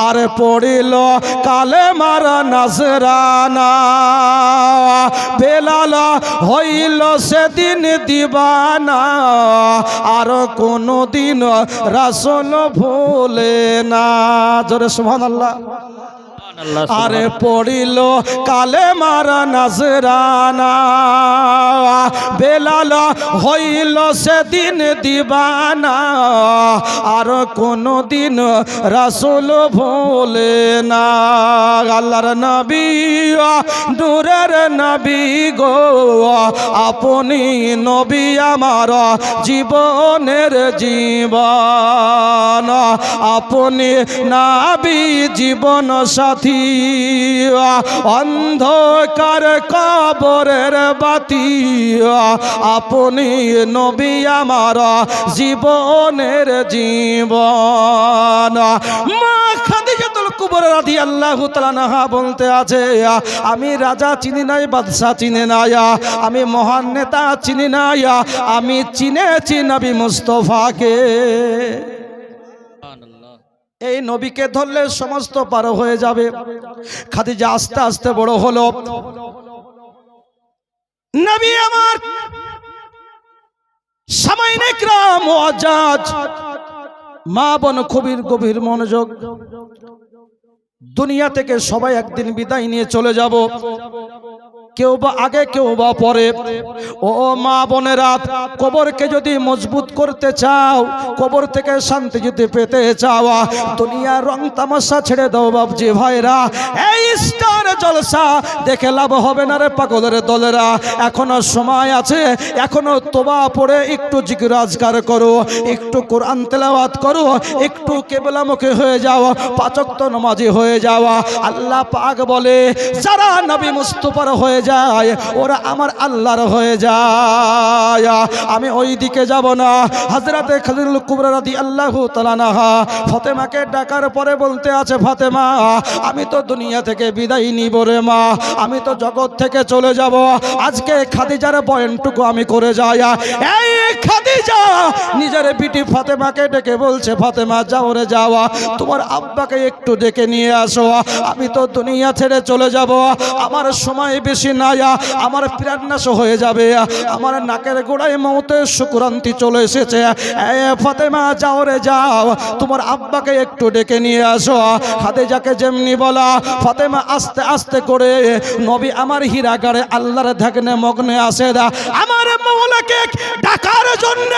আর পড়িল কালেমার নাজরানা, বেলাল হইল সেদিন দিবানা, আর কোনদিন রাসূল ভুলে না। জোরে সুবহানাল্লাহ। আরে পড়িল কালেমার নাজরানা, বেলাল হইল সেদিন দিবানা, আর কোনদিন রাসূল ভুলে না। আল্লাহর নবী নূরের নবী গো, আপনি নবী আমার জীবনের জীবন, আপনি নবী জীবন সাথী, অন্ধকার কবরের বাতি, আপনি নবী আমার জীবনের জীবন। মা খাদিজাতুল কুবরা রাদিয়াল্লাহু তাআলা আনহা বলতে আছে, আমি রাজা চিনি নাই, বাদশা চিনি নাই, আমি মহান নেতা চিনি নাই, আমি চিনেছি নবী মুস্তাফাকে। এই নবীকে ধরলে সমস্ত পার হয়ে যাবে। খাদিজা আস্তে আস্তে বড় হলো। নবী আমার সামাইন ইকরাম মুআজ্জাজ মা বোন খুবই গভীর মনোযোগ। দুনিয়া থেকে সবাই একদিন বিদায় নিয়ে চলে যাব, কেউ বা আগে কেউ বা পরে। ও মা বোনেরা, কবরকে যদি মজবুত করতে চাও, কবর থেকে শান্তি যদি পেতে চাও, দুনিয়ার রং তামাশা ছেড়ে দাও বাবজি ভাইরা। এই স্টার জলসা দেখে লাভ হবে না রে পাগলের দলেরা। এখনো সময় আছে, এখনো তোবা পড়ে একটু জিকির আজকার করো, একটু কোরআন তেলাওয়াত করো, একটু কেবলামুখী হয়ে যাও, পাঁচ ওয়াক্ত নামাজি হয়ে যাও। আল্লাহ পাক বলে, যারা নবী মুস্তাফার হয়ে যায় ওরা আমার আল্লাহর হয়ে যায়। আমি ওই দিকে যাব না। হযরতে খাদিজাতুল কুবরা রাদিয়াল্লাহু তাআলা আনহা ফাতেমাকে ডাকার পরে বলতে আছে, ফাতেমা আমি তো দুনিয়া থেকে বিদায় নিব রে মা, আমি তো জগৎ থেকে চলে যাব। আজকে খাদিজার বয়ানটুকু আমি করে যাই। এই খাদিজা নিজের বিটি ফাতেমাকে ডেকে বলছে, ফাতেমা যাও রে যাওয়া, তোমার আব্বাকে একটু ডেকে নিয়ে আসো, আমি তো দুনিয়া ছেড়ে চলে যাব, আমার সময় বেশি নাই, আমার প্রাণ নাশ হয়ে যাবে, আমার নাকের গোড়ায় মওতের শুকরান্তি চলে এসেছে। ফাতেমা যাও রে যাও, তোমার আব্বাকে একটু ডেকে নিয়ে আসো। খাদিজাকে যেমনি বলা, ফাতেমা আস্তে আস্তে করে নবী আমার হীরাগারে আল্লাহর ধ্যানে মগ্নে আসে। আমার মাওলাকে ডাকার জন্য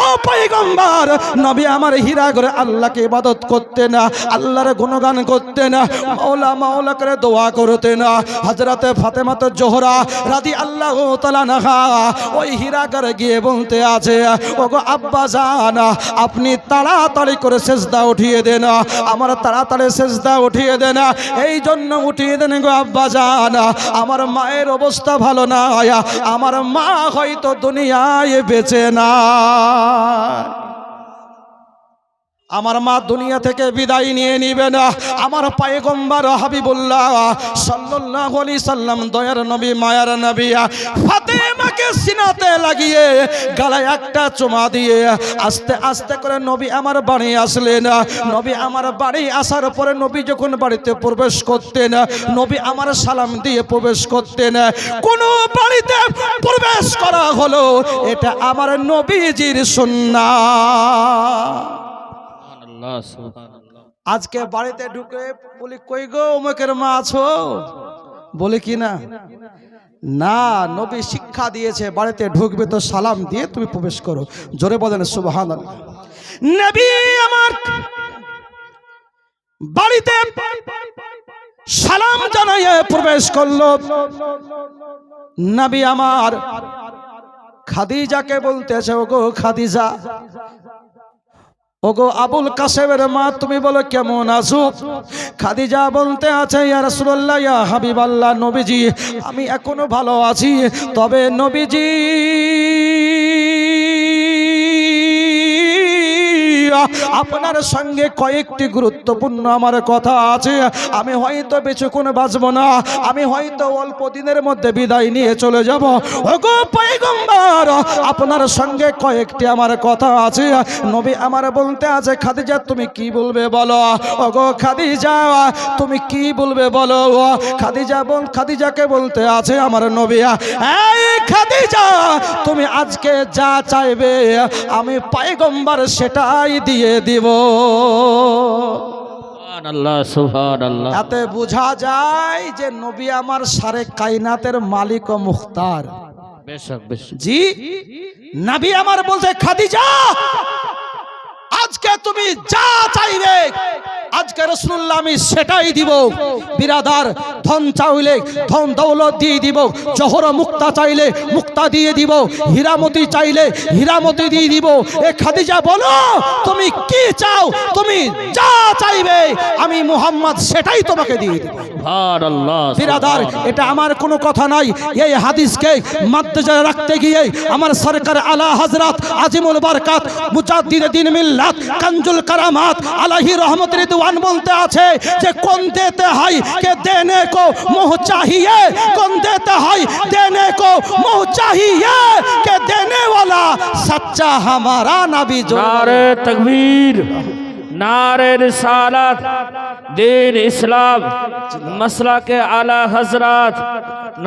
ও পয়গম্বর, নবী আমার হীরাগারে আল্লাহকে ইবাদত করতেন, আল্লাহর গুণগান করতেন, মাওলা মাওলা করে দোয়া করতেন। হযরতে ফাতেমা তো জোহরা রাদিয়াল্লাহু তাআলা আনহা ওই হীরাগারে গিয়ে বলতে আছে, ওগো আব্বা জান, আপনি তাড়াতাড়ি করে সিজদা উঠিয়ে দেন, আমার তাড়াতাড়ি সিজদা উঠিয়ে দেন। এই জন্য উঠিয়ে দেন গো আব্বা জান, আমার মায়ের অবস্থা ভালো না, আমার মা হয়তো দুনিয়ায় বেঁচে না, আমার মা দুনিয়া থেকে বিদায় নিয়ে নিবে না। আমার পয়গম্বর হাবিবুল্লাহ সাল্লাল্লাহু আলাইহি সাল্লাম দয়ার নবী মায়ার নবী ফাতেমাকে সিনাতে লাগিয়ে গলায় একটা চুমা দিয়ে আস্তে আস্তে করে নবী আমার বাড়ি আসলেন। নবী আমার বাড়ি আসার পরে নবী যখন বাড়িতে প্রবেশ করতেন, নবী আমার সালাম দিয়ে প্রবেশ করতেন। কোন বাড়িতে প্রবেশ করা হলো এটা আমার নবীজির সুন্নাত। আজকে বাড়িতে ঢুকে বলি, কই গো অমুকের মা আছো, বলে কি না? না, নবী শিক্ষা দিয়েছে বাড়িতে ঢুকবে তো সালাম দিয়ে তুমি প্রবেশ করো। জোরে বলেন সুবহানাল্লাহ। নবী আমার বাড়িতে সালাম জানাইয়ে প্রবেশ করলো। নবী আমার খাদিজাকে বলতেছে, ওগো খাদিজা, ওগো আবুল কাসেমের মা, তুমি বলো কেমন আছো? খাদিজা বলতে আছে, ইয়া রাসূলুল্লাহ, ইয়া হাবিবাল্লাহ, নবীজি আমি এখনো ভালো আছি, তবে নবীজি আপনার সঙ্গে কয়েকটি গুরুত্বপূর্ণ আমার কথা আছে, আমি হয়তো বেশিক্ষণ বাঁচব না, আমি হয়তো অল্প দিনের মধ্যে বিদায় নিয়ে চলে যাব। ওগো পয়গম্বর, আপনার সঙ্গে কয়েকটি আমার কথা আছে। নবী আমার বলতে আছে, খাদিজা তুমি কি বলবে বলো? ওগো খাদিজা তুমি কি বলবে বলো? খাদিজাকে বলতে আছে আমার নবী, এই খাদিজা তুমি আজকে যা চাইবে আমি পয়গম্বর সেটাই দিয়ে দিব। সুবহানাল্লাহ, সুবহানাল্লাহ। এতে বোঝা যায় যে নবী আমার সারে কায়নাতের মালিক ও মুখতার। বেশক বেশক। জি, নবী আমার বলছে, খাদিজা আজকে তুমি যা চাইবে আজকে রাসূলুল্লাহ আমি সেটাই দিব। বিরাদার, ধন চাইলে ধন দৌলত দিয়ে দিব, জহর মুক্তা চাইলে মুক্তা দিয়ে দিব, হীরামতি চাইলে হীরামতি দিয়ে দিব। এ খাদিজা বলো তুমি কি চাও, তুমি যা চাইবে আমি মুহাম্মদ সেটাই তোমাকে দিয়ে দিব। সুবহানাল্লাহ বিরাদার, এটা আমার কোনো কথা নাই। এই হাদিসকে মাদ্দেজায় রাখতে গিয়ে আমার সরকার আলা হযরত আজিমুল বরকত মুজাদ্দিদ দ্বীন মিল্লাত কানজুল কারামাত আলাহি রহমত রিদওয়ান বলতে আছে যে কোন देते है के देने को मुँह चाहिए, कौन देता है देने को मुँह चाहिए, के देने वाला सच्चा हमारा नबी जो। नारे तकबीर, नारे रिसालत, दीन इस्लाम, मसला के आला हजरत,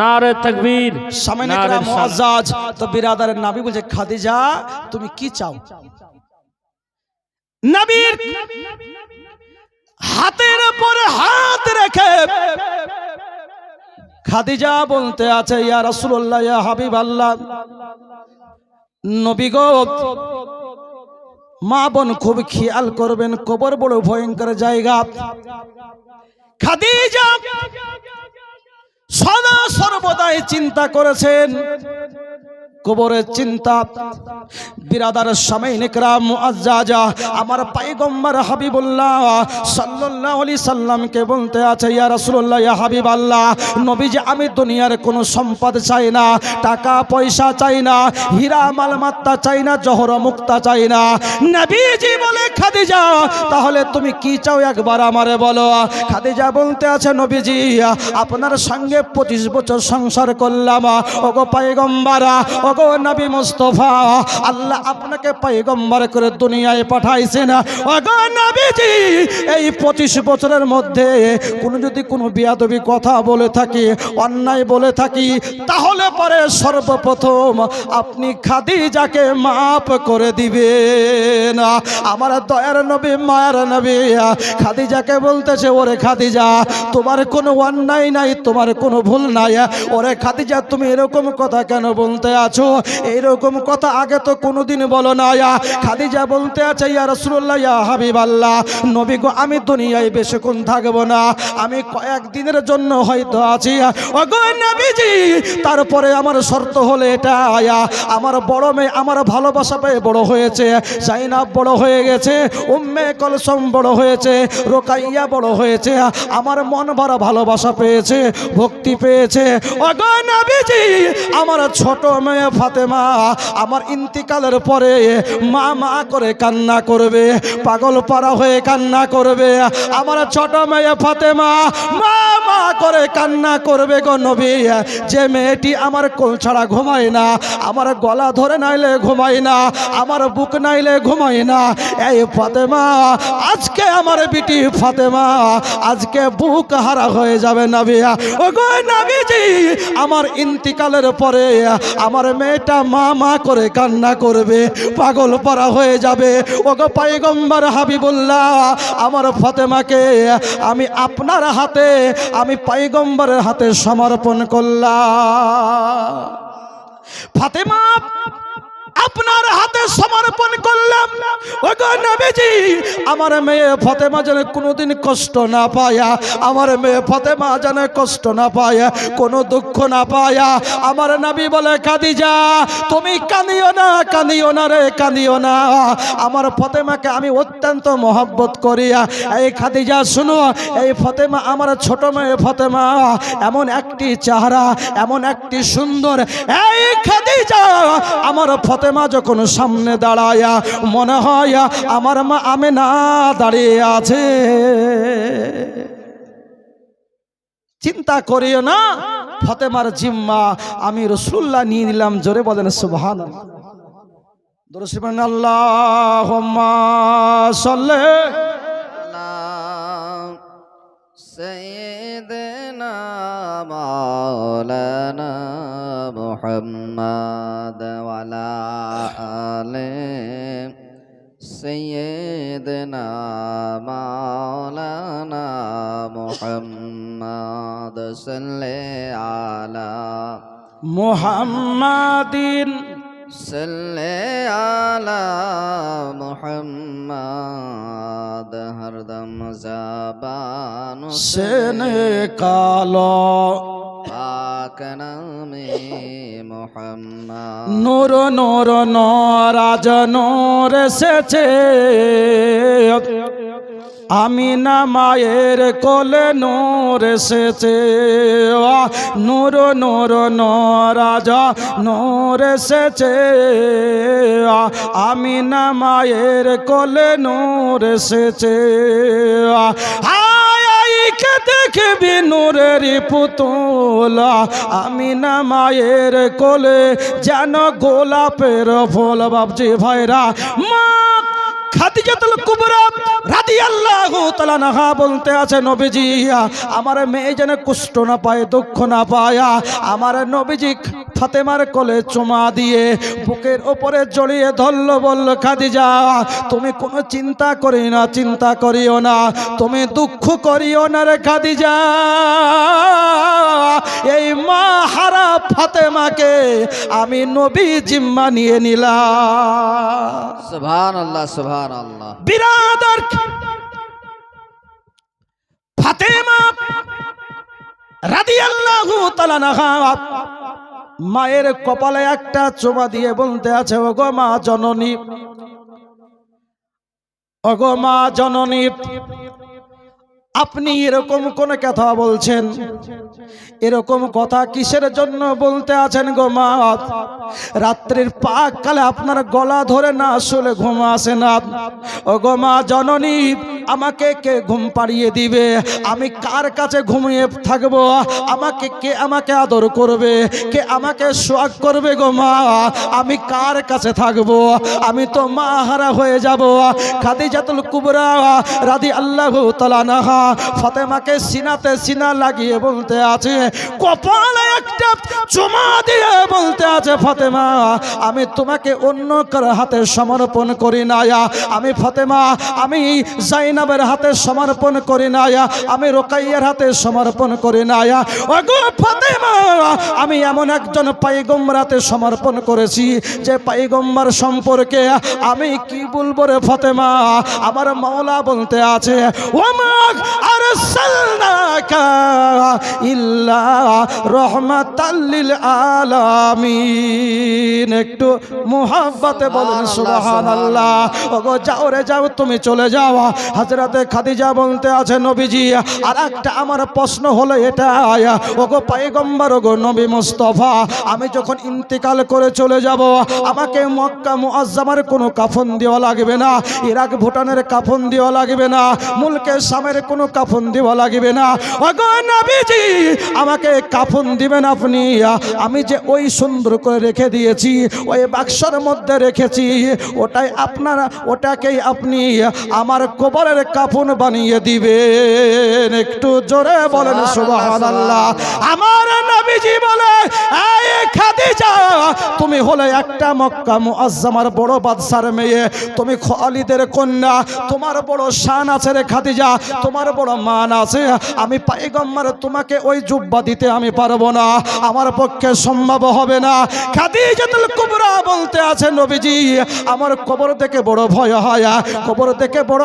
नारे तकबीर, सामने करा मुअज्जज। तो बिरादर नबी बोले खादिजा तुम की चाও? नबीर হাতের উপরে হাত রেখে খাদিজা বলতে আছে ইয়া রাসূলুল্লাহ ইয়া হাবিবাল্লাহ, নবী গো মা বোন খুব খেয়াল করবেন, কবর বড় ভয়ঙ্কর জায়গা। খাদিজা সদা সর্বদাই চিন্তা করেছেন কবরের চিন্তা। বিরাদার সামাইন ইকরাম মুআজ্জাজ, আমার পয়গম্বর হাবিবুল্লাহ সাল্লাল্লাহু আলাইহি সাল্লামকে বলতে আছে ইয়া রাসূলুল্লাহ ইয়া হাবিবাল্লাহ, নবীজি আমি দুনিয়ার কোনো সম্পদ চাই না, টাকা পয়সা চাই না, হীরা মালমাত্তা চাই না, জহর মুক্তা চাই না। নবীজি বলে খাদিজা তাহলে তুমি কি চাও একবার আমারে বলো। খাদিজা বলতে আছে নবীজি আপনার সঙ্গে 25 বছর সংসার করলাম, ওগো পয়গম্বর, ওগো নবী মুস্তাফা, আল্লাহ আপনাকে পয়গম্বর করে দুনিয়ায় পাঠাইছেন। ওগো নবীজি এই 25 বছরের মধ্যে যদি কোনো বিয়াদবি কথা বলে থাকি, অন্যায় বলে থাকি, তাহলে পরে সর্বপ্রথম আপনি খাদিজাকে মাফ করে দিবেন। আমার দয়ার নবী মায়ার নবী খাদিজাকে বলতেছে ওরে খাদিজা তোমার কোনো অন্যায় নাই, তোমার কোনো ভুল নাই। ওরে খাদিজা তুমি এরকম কথা কেন বলতে আছো? এইরকম কথা আগে তো কোনোদিন বলো না। খাদিজা বলতে আছে ইয়া রাসূলুল্লাহ ইয়া হাবিবাল্লাহ, নবী গো আমি দুনিয়ায় বেশিক্ষণ থাকবো না, আমি কয়েকদিনের জন্য হয়তো আছি। ওগো নবীজি তারপরে আমার শর্ত হলো এটা, আমার বড় মেয়ে আমার ভালোবাসা পেয়ে বড় হয়েছে, জাইনাব বড় হয়ে গেছে, উম্মে কুলসুম বড় হয়েছে, রোকাইয়া বড় হয়েছে, আমার মন ভরা ভালোবাসা পেয়েছে, ভক্তি পেয়েছে। ওগো নবীজি আমার ছোট মেয়ে ফাতেমা আমার ইন্তিকালের পরে মা মা করে কান্না করবে, পাগল পারা হয়ে কান্না করবে। আমার ছোট মেয়ে ফাতেমা মা মা করে কান্না করবে গো নবী। যে মেয়েটি আমার কোল ছাড়া ঘুমায় না, আমার গলা ধরে নাইলে ঘুমায় না, আমার বুক নাইলে ঘুমায় না, এই ফাতেমা আজকে আমার বিটি ফাতেমা আজকে বুক হারা হয়ে যাবে নবী। ওগো নবীজি আমার ইন্তিকালের পরে আমার মেয়েটা মা মা করে কান্না করবে, পাগল পারা হয়ে যাবে। ওগো পয়গম্বর হাবিবুল্লাহ আমার ফাতেমাকে আমি আপনার হাতে, আমি পয়গম্বরের হাতে সমর্পণ করলাম। ফাতেমা আপনার হাতে সমর্পণ করলাম। ওগো নবীজি আমার মেয়ে ফাতেমা যেন কোনোদিন কষ্ট না পায়, আমার মেয়ে ফাতেমা যেন কষ্ট না পায়, কোনো দুঃখ না পায়। আমার নবী বলে খাদিজা তুমি কাঁদিও না, কাঁদিও না রে কাঁদিও না, আমার ফাতেমাকে আমি অত্যন্ত মহব্বত করি। এই খাদিজা শুনো, এই ফাতেমা আমার ছোট মেয়ে ফাতেমা এমন একটি চেহারা, এমন একটি সুন্দর। এই খাদিজা আমার ফাতেমা যখন সামনে দাঁড়ায় মনে হয় আমার মা আমেনা দাঁড়িয়ে আছে। চিন্তা করিও না, ফাতেমার জিম্মা আমি রাসূলুল্লাহ নিয়ে নিলাম। জোরে বলেন সুবহানাল্লাহ। দরুদ শরীফ আল্লাহুম্মা সাল্লি আলা সাইয়্যিদিনা মাওলানা মুহাম্মদ ওয়া আলা আলি সাইয়্যিদিনা মাওলানা মুহাম্মদ সাল্লি আলা মুহাম্মাদিন সাল্লি আলা মুহাম্মদ হরদম জাবান সে কালো পাক নামে মুহাম্মদ। নূর নূর নরাজ নূর এসেছে, আমিনা মায়ের কোলে নূর এসেছে নূর নূর নরাজা নূর এসেছে আমিনা মায়ের কোলে নূর এসেছে কে দেখবি নূরের পুতুল আমিনা মায়ের কোলে যেন গোলাপের ফুল বাবজি ভাইরা মা খাদিজাতুল কুবরা রাদিয়াল্লাহু তাআলা আনহা বলতে আছে নবীজি আমার মেয়ে যেন কষ্ট না পায় দুঃখ না পায় আমার নবীজি ফাতেমার কোলে চুমা দিয়ে বুকের উপরে জড়িয়ে ধরল বলল খাদিজা তুমি কোনো চিন্তা করিও না তুমি দুঃখ করিও না রে খাদিজা এই মা হারা ফাতেমাকে আমি নবী জিম্মা নিয়ে নিলাম সুবহানাল্লাহ সুবহানাল্লাহ বিরাদর ফাতেমা রাদিয়াল্লাহু তাআলা আনহা মায়ের কপালে একটা চুমা দিয়ে বলতে আছে ওগো মা জননী ওগো মা জননী আপনি এরকম কোন কথা বলছেন এরকম কথা কিসের জন্য বলতে আছেন গো মা রাত্রির পাক কালে আপনার গলা ধরে না আসলে ঘুম আসে না ওগো মা জননী আমাকে কে ঘুম পাড়িয়ে দিবে আমি কার কাছে ঘুমিয়ে থাকবো আমাকে আদর করবে কে আমাকে সোয়াগ করবে গো মা আমি কার কাছে থাকবো আমি তো মা হারা হয়ে যাব খাদিজাতুল কুবরা রাদিয়াল্লাহু তাআলা আনহা ফাতেমাকে সিনাতে সিনা লাগিয়ে বলতে আছে কপালে একটা চুমা দিয়ে বলতে আছে ফাতেমা আমি তোমাকে অন্য কার হাতে সমর্পণ করি না আমি ফাতেমা আমি জাইনাবের হাতে সমর্পণ করি না আমি রুকাইয়ার হাতে সমর্পণ করি না ওগো ফাতেমা আমি এমন একজন পয়গম্বর হাতে সমর্পণ করেছি যে পয়গম্বর সম্পর্কে আমি কি বলবো রে ফাতেমা আমার মাওলা বলতে আছে ওমা আরসালনাকা ইল্লা রাহমাতাল লিল আলামিন একটু মুহাব্বতে বলেন সুবহানাল্লাহ ওগো যাও রে যাও তুমি চলে যাও হযরতে খাদিজা বলতে আছে নবীজি আর একটা আমার প্রশ্ন হলো এটা ওগো পয়গম্বর ওগো নবী মুস্তাফা আমি যখন ইন্তেকাল করে চলে যাব আমাকে মক্কা মুআজ্জামার কোনো কাফন দেওয়া লাগবে না ইরাক ভুটানের কাফন দেওয়া লাগবে না মুলকে শামের কোনো কাফন দেওয়া লাগবে না ওগো নবীজি আমাকে কাফন দিবেন আপনি আমি যে ওই সুন্দর করে রেখে দিয়েছি ওই বাক্সের মধ্যে রেখেছি ওটাকেই আপনি আমার কবরের কাফন বানিয়ে দিবেন একটু জোরে বলেন সুবহানাল্লাহ আমার নবীজি বলে এই খাদিজা তুমি হলে একটা মক্কা মুআজ্জামার বড় বাদশার মেয়ে তুমি খালিদের কন্যা তোমার বড় শান আছে রে খাদিজা তোমার বড় মান আছে আমি পয়গম্বর তোমাকে ওই জুব্বা দিতে আমি পারবো না আমার পক্ষে সম্ভব হবে না খাদিজাতুল কুবরা বলতে আছে নবীজি আমার কবর দেখে বড় ভয় হয় কবর দেখে বড়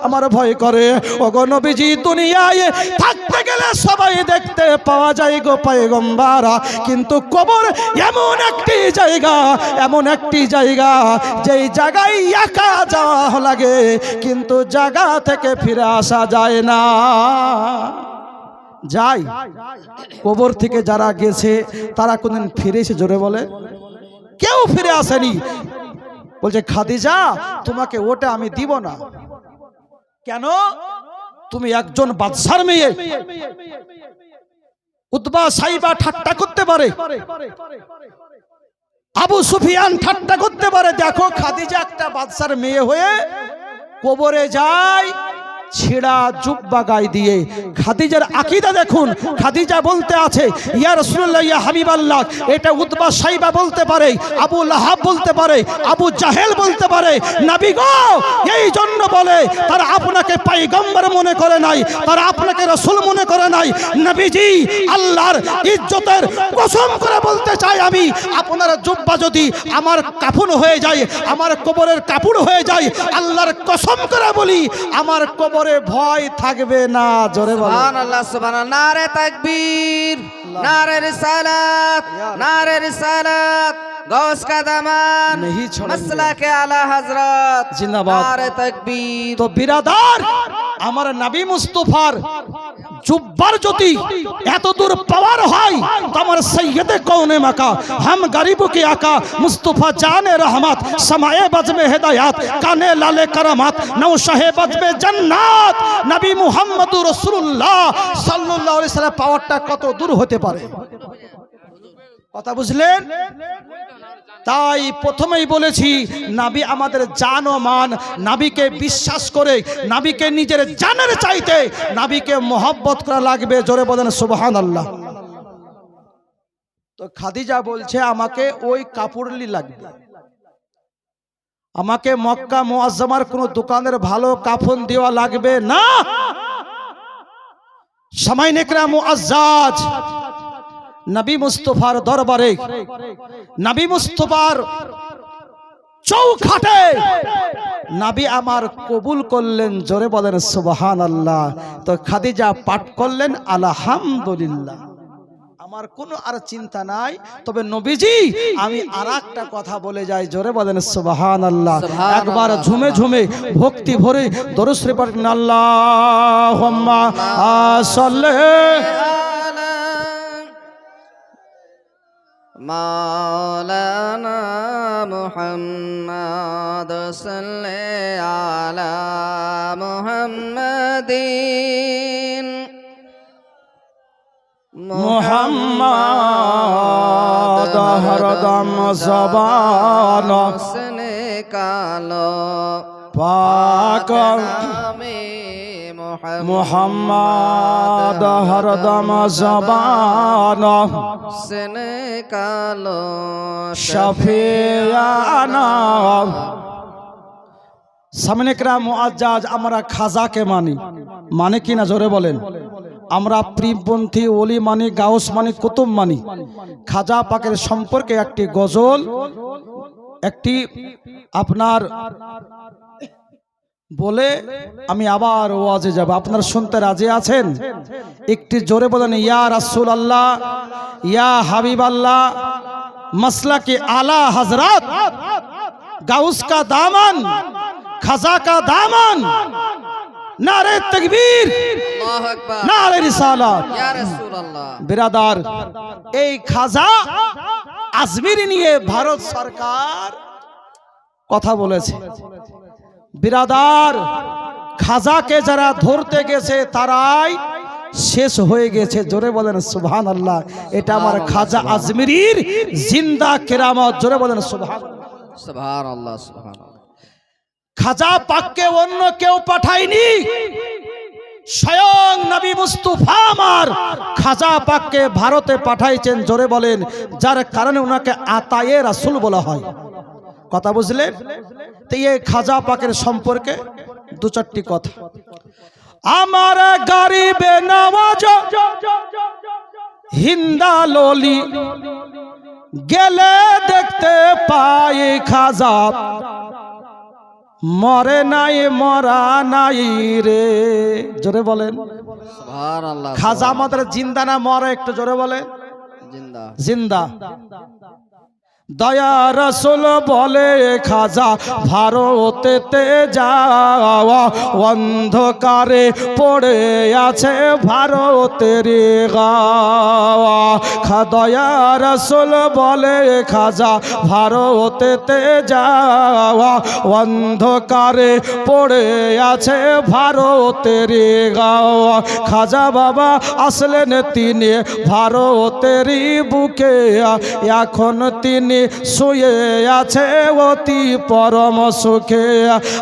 আমার ভয় করে ওগো নবীজি দুনিয়ায় থাকতে গেলে সবাই দেখতে পাওয়া যায় গো পয়গম্বর কিন্তু কবর এমন একটি জায়গা যেই জায়গায় একা যাওয়া লাগে কিন্তু জায়গা থেকে ফিরে আসা যায় না যাই কবর থেকে যারা গেছে তারা কোনদিন ফিরে এসে জোরে বলে কেউ ফিরে আসেনি বলছে খাদিজা তোমাকে ওটা আমি দিব না কেন তুমি একজন বাদশার মেয়ে উতবা সাইবা ঠাট্টা করতে পারে আবু সুফিয়ান ঠাট্টা করতে পারে দেখো খাদিজা একটা বাদশার মেয়ে হয়ে কবরে যায় ছেঁড়া জুব্বা গায়ে দিয়ে খাদিজার আকীদা দেখুন খাদিজা বলতে আছে ইয়া রাসূলুল্লাহ ইয়া হাবিবাল্লাহ এটা উতবা সাইবা বলতে পারে আবু লাহাব বলতে পারে আবু জাহেল বলতে পারে নবী গো এই জন্য বলে তারা আপনাকে পয়গম্বর মনে করে নাই তারা আপনাকে রাসূল মনে করে নাই নবীজি আল্লাহর ইজ্জতের কসম করে বলতে চাই আমি আপনার জুব্বা যদি আমার কাফন হয়ে যায় আমার কবরের কাপড় হয়ে যায় আল্লাহর কসম করে বলি আমার কবরে ভয় থাকবে না জোরে বলেন সুবহানাল্লাহ সুবহানাল্লাহ নারে তাকবীর নারে রিসালাত নারে রিসালাত গৌস का दामन मसला के आला हजरत जिंदाबाद नारे तकबीर तो बिरादर আমার নবী মুস্তাফার জুব্বার যদি এত দূর পাওয়ার হয় তো আমার সৈয়দে কৌনে মাকা हम गरीबों के आका मुस्तफा जाने रहमत समाए बजमे हिदायत काने लाले करमत नौ शाहे बजमे जन्नत नबी मुहम्मद रसूलुल्लाह सल्लल्लाहु अलैहि वसल्लम পাওয়ারটা কত দূর হতে পারে কথা বুঝলেন তাই প্রথমেই বলেছি নবী আমাদের জান ও মান নবীকে বিশ্বাস করে নবীকে নিজের জানের চাইতে নবীকে মহব্বত করা লাগবে জোরে বলেন সুবহানাল্লাহ তো খাদিজা বলছে আমাকে ওই কাপড়লি লাগবে আমাকে মক্কা মুআজ্জামার কোন দোকানের ভালো কাফন দেওয়া লাগবে না সামাইনে کرام মুআজ্জাজ নবী মুস্তাফার দরবারে নবী মুস্তাফার চৌখাটে নবী আমার কবুল করলেন জোরে বলেন সুবহানাল্লাহ তো খাদিজা পাঠ করলেন আলহামদুলিল্লাহ আমার কোনো আর চিন্তা নাই তবে নবীজি আমি আরেকটা কথা বলে যাই জোরে বলেন সুবহানাল্লাহ একবার ঝুমে ঝুমে ভক্তি ভরে দরুদ শরীফ পড়েন আল্লাহুম্মা সাল্লি মাওলানা মুহাম্মদ সাল্লি আলা মুহাম্মাদিন মুহাম্মদ হরদম জবান সনে কালো পাক নামে মুহাম্মদ হরদম জবান সনে কালো শফিয়ানা সামনে کرام মুআজ্জাজ আমরা খাজাকে মানি মানে কি না জোরে বলেন আমরা পীরপন্থী ওলি মানি গাউস মানি কুতুব মানি খাজা পাকের সম্পর্কে একটি গজল একটি আপনার বলে আমি আবার ওয়াজে যাব আপনারা শুনতে রাজি আছেন একটি জোরে বলেন ইয়া রাসূলুল্লাহ ইয়া হাবিবাল্লাহ মাসলাকে আলা হযরত গাউস का दामन খাজা का दामन नारे तकबीर আল্লাহু আকবার नारे रिसालत ইয়া রাসূলুল্লাহ बिरादार এই খাজা আজমিরি নিয়ে ভারত সরকার কথা বলেছে बिरादार খাজাকে যারা ধরতে গেছে তারাই শেষ হয়ে গেছে জোরে বলেন সুবহানাল্লাহ এটা আমার খাজা আজমিরির জিন্দা কেরামত জোরে বলেন সুবহানাল্লাহ সুবহানাল্লাহ খাজা পাককে অন্য কেউ পাঠায়নি স্বয়ং নবী মুস্তাফা আমার খাজা পাককে ভারতে পাঠাইছেন জোরে বলেন যার কারণে ওনাকে আতায়ে রাসূল বলা হয় কথা বুঝলেন তো এই খাজা পাকের সম্পর্কে দু চারটি কথা আমার গরিবে নওয়াজ হিন্দা লোলি গেলে দেখতে পাই খাজা মরে নাই মরা নাই রে জোরে বলেন সুবহানাল্লাহ খাজা আমাদের জিন্দা না মরা একটু জোরে বলেন জিন্দা জিন্দা দয়া রসুল বলে খাজা ভারতেতে যাওয়া অন্ধকারে পড়ে আছে ভারতের গাওয়া দয়া রসুল বলে খাজা ভারতেতে যাওয়া অন্ধকারে পড়ে আছে ভারতের গাওয়া খাজা বাবা আসলেন তিনি ভারতেরই বুকে এখন তিনি শুয়ে আছে অতি পরম সুখে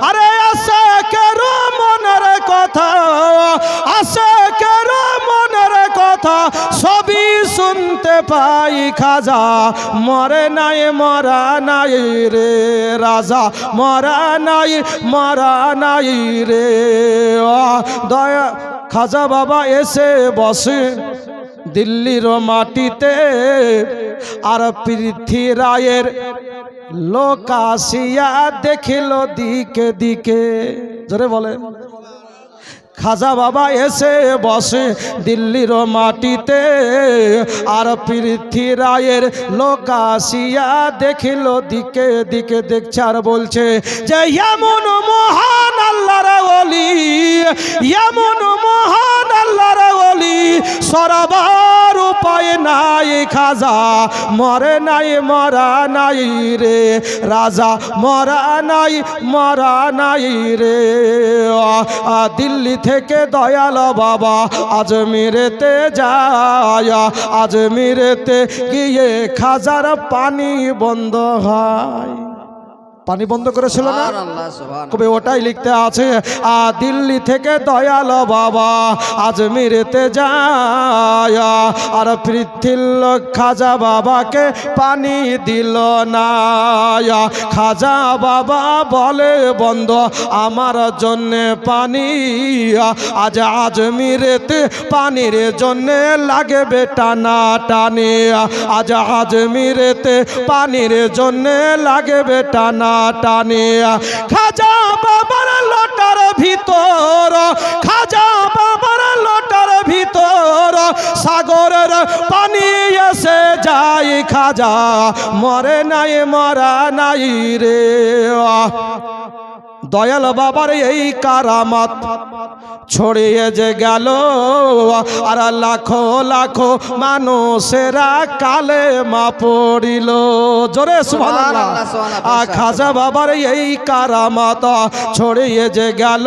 আরে আসে কের মনের কথা আসে কের মনের কথা সবই শুনতে পাই খাজা মরে নাই মরা নাই রে রাজা মরা নাই রে দয়া খাজা বাবা এসে বসে দিল্লির মাটিতে আর পৃথ্বীরায়ের লোক আসিয়া দেখিল দিকে দিকে জোরে বলে খাজা বাবা এসে বসে দিল্লির মাটিতে, আর পৃথ্বীরায়ের লোক আসিয়া দেখিল দিকে দিকে দেখছে আর বলছে যে এমন মহান আল্লাহর ওলি, এমন মহান আল্লাহর ওলি সরাবার উপায় নাই, খাজা মরে নাই মরা নাই রে, রাজা মরা নাই মরা নাই রে। দিল্লি থেকে দয়াল বাবা আজমিরেতে যায়, আজমিরেতে গিয়ে খাজার পানি বন্ধ হয়। পানি বন্ধ করেছিল না, সুবহানাল্লাহ, সুবহানাল্লাহ। কবে ওটাই লিখতে আছে। আর দিল্লি থেকে দয়াল বাবা আজমিরেতে যায়, আর পৃথিবীর লোক খাজা বাবাকে পানি দিল না। খাজা বাবা বলে বন্ধ আমার জন্যে পানি, আজ আজমিরেতে পানির জন্যে লাগবে টানা টানি, আজ আজমিরেতে পানির জন্যে লাগবে টানা টানি। খাজা বাবার লোটার ভিতর, খাজা বাবার লোটার ভিতর সাগরের পানি এসে যায়, খাজা মরে নাই মরা নাই রে। দয়াল বাবার এই কারামত ছড়িয়ে যে গেল, আর লাখো লাখো মানুষেরা কালে মা পড়িল। জোরে সুবহানাল্লাহ। খাজা বাবার এই কারামত ছড়িয়ে যে গেল,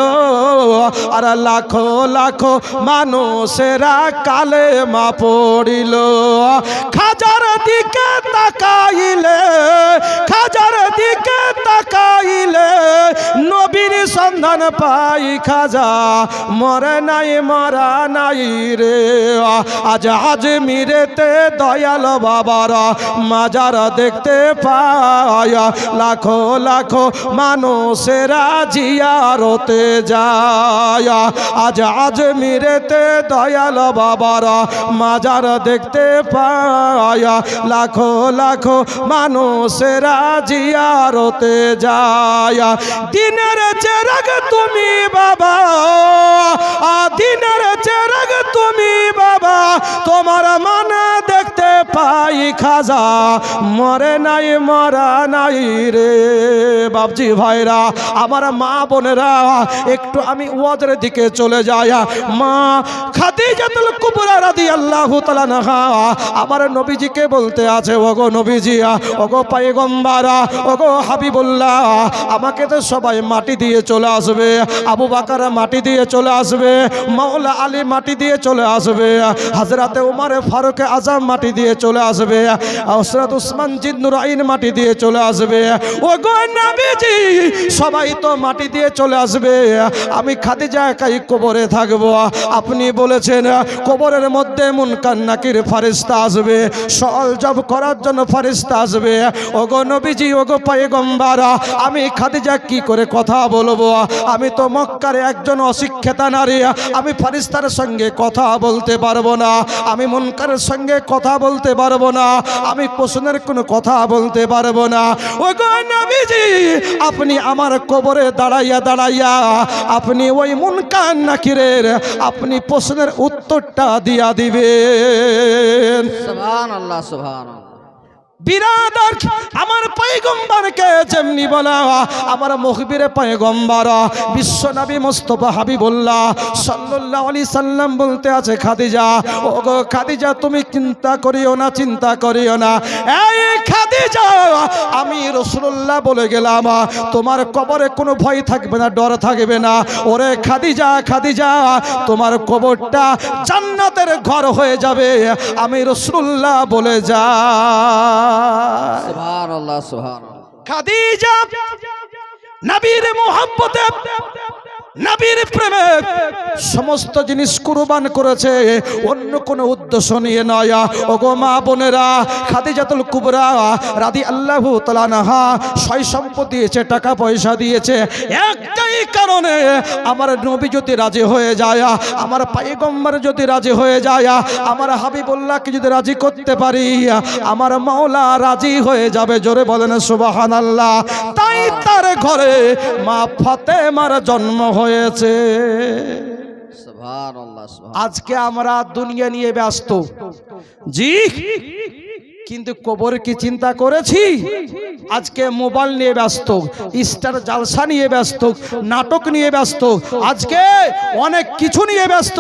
আর লাখো লাখো মানুষেরা কালে মা পড়িল। খাজার দিকে তাকাইলে, খাজার দিকে তাকাইলে নবীর সন্ধান পাই, খাজা মরে নাই মরা নাই রে। আজ আজমিরেতে দয়াল বাবার মাজার দেখতে পায়, লাখো লাখো মানুষেরা জিয়ারতে যায়। আজ আজমিরেতে দয়াল বাবার মাজার দেখতে পায়, লাখো লাখো মানুষেরা জিয়ারতে যায়। দিনের চেরাগ তুমি বাবা, দিনের চেরাগ তুমি বাবা, তোমার মানে দেখতে পাই, খাজা মরে নাই মরা নাই রে। বাবজি ভাইরা, আমার মা বোনেরা, একটু আমি ওয়াজের দিকে চলে যাই। মা খাদিজাতুল কুবরা রাদিয়াল্লাহু তাআলা আনহা আমার নবীজিকে বলতে আছে, ওগো নবীজি, ওগো পয়গম্বর, ওগো হাবিবুল্লাহ, আমাকে তো সবাই মাটি দিয়ে চলে আসবে, আবু বকর মাটি দিয়ে চলে আসবে, মাওলা আলী মাটি দিয়ে চলে আসবে, হযরতে উমর ফারুক আজম মাটি দিয়ে চলে আসবে, হযরত উসমান জিন্নুরাইন মাটি দিয়ে চলে আসবে। ওগো নবীজি, সবাই তো মাটি দিয়ে চলে আসবে, আমি খাদিজা একাই কবরে থাকবো। আপনি বলেছেন কবরের মধ্যে মুনকার নাকির ফেরেশতা আসবে, সওয়াল জব করার জন্য ফেরেশতা আসবে। ওগো নবীজি, ওগো পয়গম্বর, আমি খাদিজা কি করে কথা বলবো? আমি তো মক্কার একজন অশিক্ষিতা নারী, আমি ফেরেশতার সঙ্গে কথা বলতে পারবো না, আমি মুনকারের সঙ্গে কথা বলতে পারবো না, আমি পশুনের কোনো কথা বলতে পারবো না। ওগো নবীজি, আপনি আমার কবরে দাঁড়াইয়া দাঁড়াইয়া আপনি ওই মুনকার নাকিরের আপনি প্রশ্নের উত্তরটা দিয়া দিবেন। সুবহানাল্লাহ, সুবহানাল্লাহ। বিরাদার, আমার পয়গম্বরকে যেমনি বলা, আমার মুখবিরে পয়গম্বর বিশ্ব নবী মুস্তাফা হাবিবুল্লাহ সাল্লাল্লাহু আলাইহি সাল্লাম বলতে আছে, খাদিজা, ওগো খাদিজা, তুমি চিন্তা করিও না, চিন্তা করিও না। এই খাদিজা, আমি রাসূলুল্লাহ বলে গেলাম, তোমার কবরে কোনো ভয় থাকবে না, ডর থাকবে না। ওরে খাদিজা, খাদিজা, তোমার কবরটা জান্নাতের ঘর হয়ে যাবে, আমি রাসূলুল্লাহ বলে যা। সুবহানাল্লাহ, সুবহানাল্লাহ। খাদিজা নবীর মুহাব্বতে, নবীর প্রেমে সমস্ত জিনিস কুরবান করেছে, অন্য কোনো উদ্দেশ্য নিয়ে নয়। ওগো মা বোনেরা, খাদিজাতুল কুবরা রাদিয়াল্লাহু তাআলা আনহা সয় সম্পদ দিয়েছে, টাকা পয়সা দিয়েছে, একটাই কারণে, আমার নবী যদি রাজি হয়ে যায়, আমার পয়গম্বর যদি রাজি হয়ে যায়, আমার হাবিবুল্লাহকে যদি রাজি করতে পারি, আমার মাওলা রাজি হয়ে যাবে। জোরে বলেন সুবহানাল্লাহ। তাই তার ঘরে মা ফাতেমার জন্ম হয়েছে। সুবহানাল্লাহ আজকে আমরা দুনিয়া নিয়ে ব্যস্ত, জি, কিন্তু কবর কি চিন্তা করেছি? আজকে মোবাইল নিয়ে ব্যস্ত, স্টার জালসা নিয়ে ব্যস্ত, নাটক নিয়ে ব্যস্ত, আজকে অনেক কিছু নিয়ে ব্যস্ত।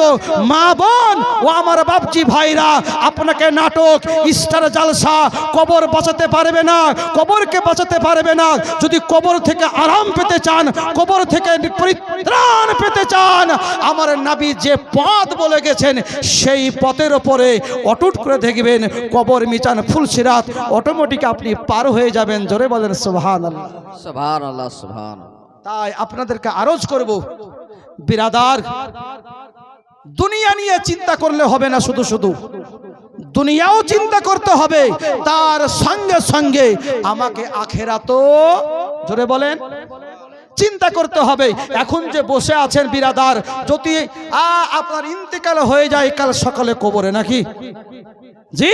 মা বোন ও আমার বাপজি ভাইরা, আপনাকে নাটক, স্টার জালসা কবর বাঁচাতে পারবে না, কবরকে বাঁচাতে পারবে না। যদি কবর থেকে আরাম পেতে চান, কবর থেকে পরিত্রাণ পেতে চান, আমার নবী যে পথ বলে গেছেন সেই পথের উপরে অটুট করে দেখবেন, কবর মিচান ফুলসিরাত অটোমেটিক আপনি পার হয়ে যাবেন। জোরে বলেন সুবহানাল্লাহ। সুবহানাল্লাহ সুবহানাল্লাহ। তাই আপনাদেরকে আরজ করব, বিরাদার, দুনিয়া নিয়ে চিন্তা করলে হবে না, শুধু শুধু দুনিয়াও চিন্তা করতে হবে, তার সঙ্গে সঙ্গে আমাকে আখেরাতও, জোরে বলেন, চিন্তা করতে হবে। এখন যে বসে আছেন বিরাদার, যদি আপনার ইন্তেকাল হয়ে যায় কাল সকালে কবরে, নাকি? জি,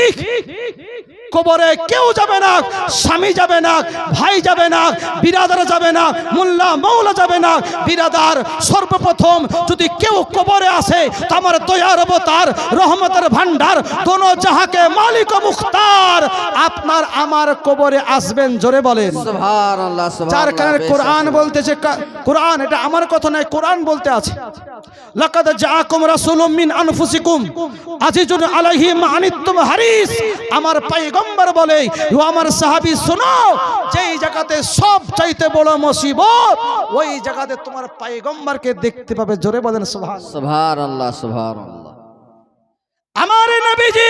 কবরে কেউ যাবে না, স্বামী যাবে না, ভাই যাবে না, বিরাদার যাবে না, মোল্লা মৌলা যাবে না। বিরাদার, সর্বপ্রথম যদি কেউ কবরে আসে তো আমার দয়ার অবতার, রহমতের ভান্ডার, দোনো জাহাকে মালিক ও মুখতার আপনার আমার কবরে আসবেন। জোরে বলেন সুবহানাল্লাহ যার সুবহানাল্লাহ। কারণে কোরআন বলতেছে, কোরআন এটা আমার কথা নয়, কোরআন বলতে আছে, লাকাদ জাআকুম রাসূলুম মিন আনফুসিকুম আজিজুন আলাইহি মা আনিতুম হারিস। আমার পয়গম্বর বলে, ও আমার সাহাবী শোনো, যেই জায়গাতে সব চাইতে বড় মুসিবত, ওই জায়গাতে তোমার পয়গম্বরকে দেখতে পাবে। জোরে বলেন সুবহানাল্লাহ। সুবহানাল্লাহ সুবহানাল্লাহ। আমার নবীজি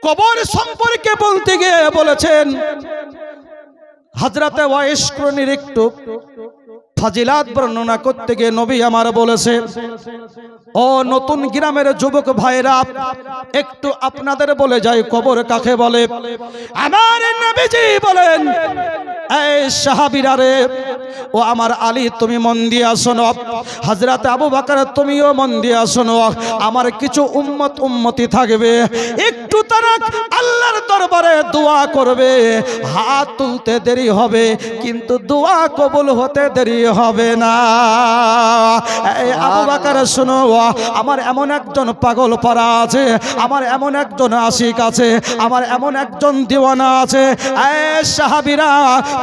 কবর সম্পর্কে বলতে গিয়ে বলেছেন, হযরতে ওয়াইস করণীর একটু ফাজিলাত বর্ণনা করতে গিয়ে নবী আমার বলেছে, ও নতুন গ্রামের যুবক ভাইরা, একটু আপনাদের বলে যাই কবর কাকে বলে। আমার নবীজি বলেন, এই সাহাবীরা রে, ও আমার আলী তুমি মন দিয়ে শোনো, হযরতে আবু বকর তুমিও মন দিয়ে শোনো, আমার কিছু উম্মতি থাকবে, একটু তারা আল্লাহর দরবারে দোয়া করবে, হাত তুলতে দেরি হবে কিন্তু দোয়া কবুল হতে দেরি হবে না। এই আবু বকর শোনো, আমার এমন একজন পাগল পারা আছে, আমার এমন একজন আশিক আছে, আমার এমন একজন দিওয়ানা আছে। এই সাহাবীরা,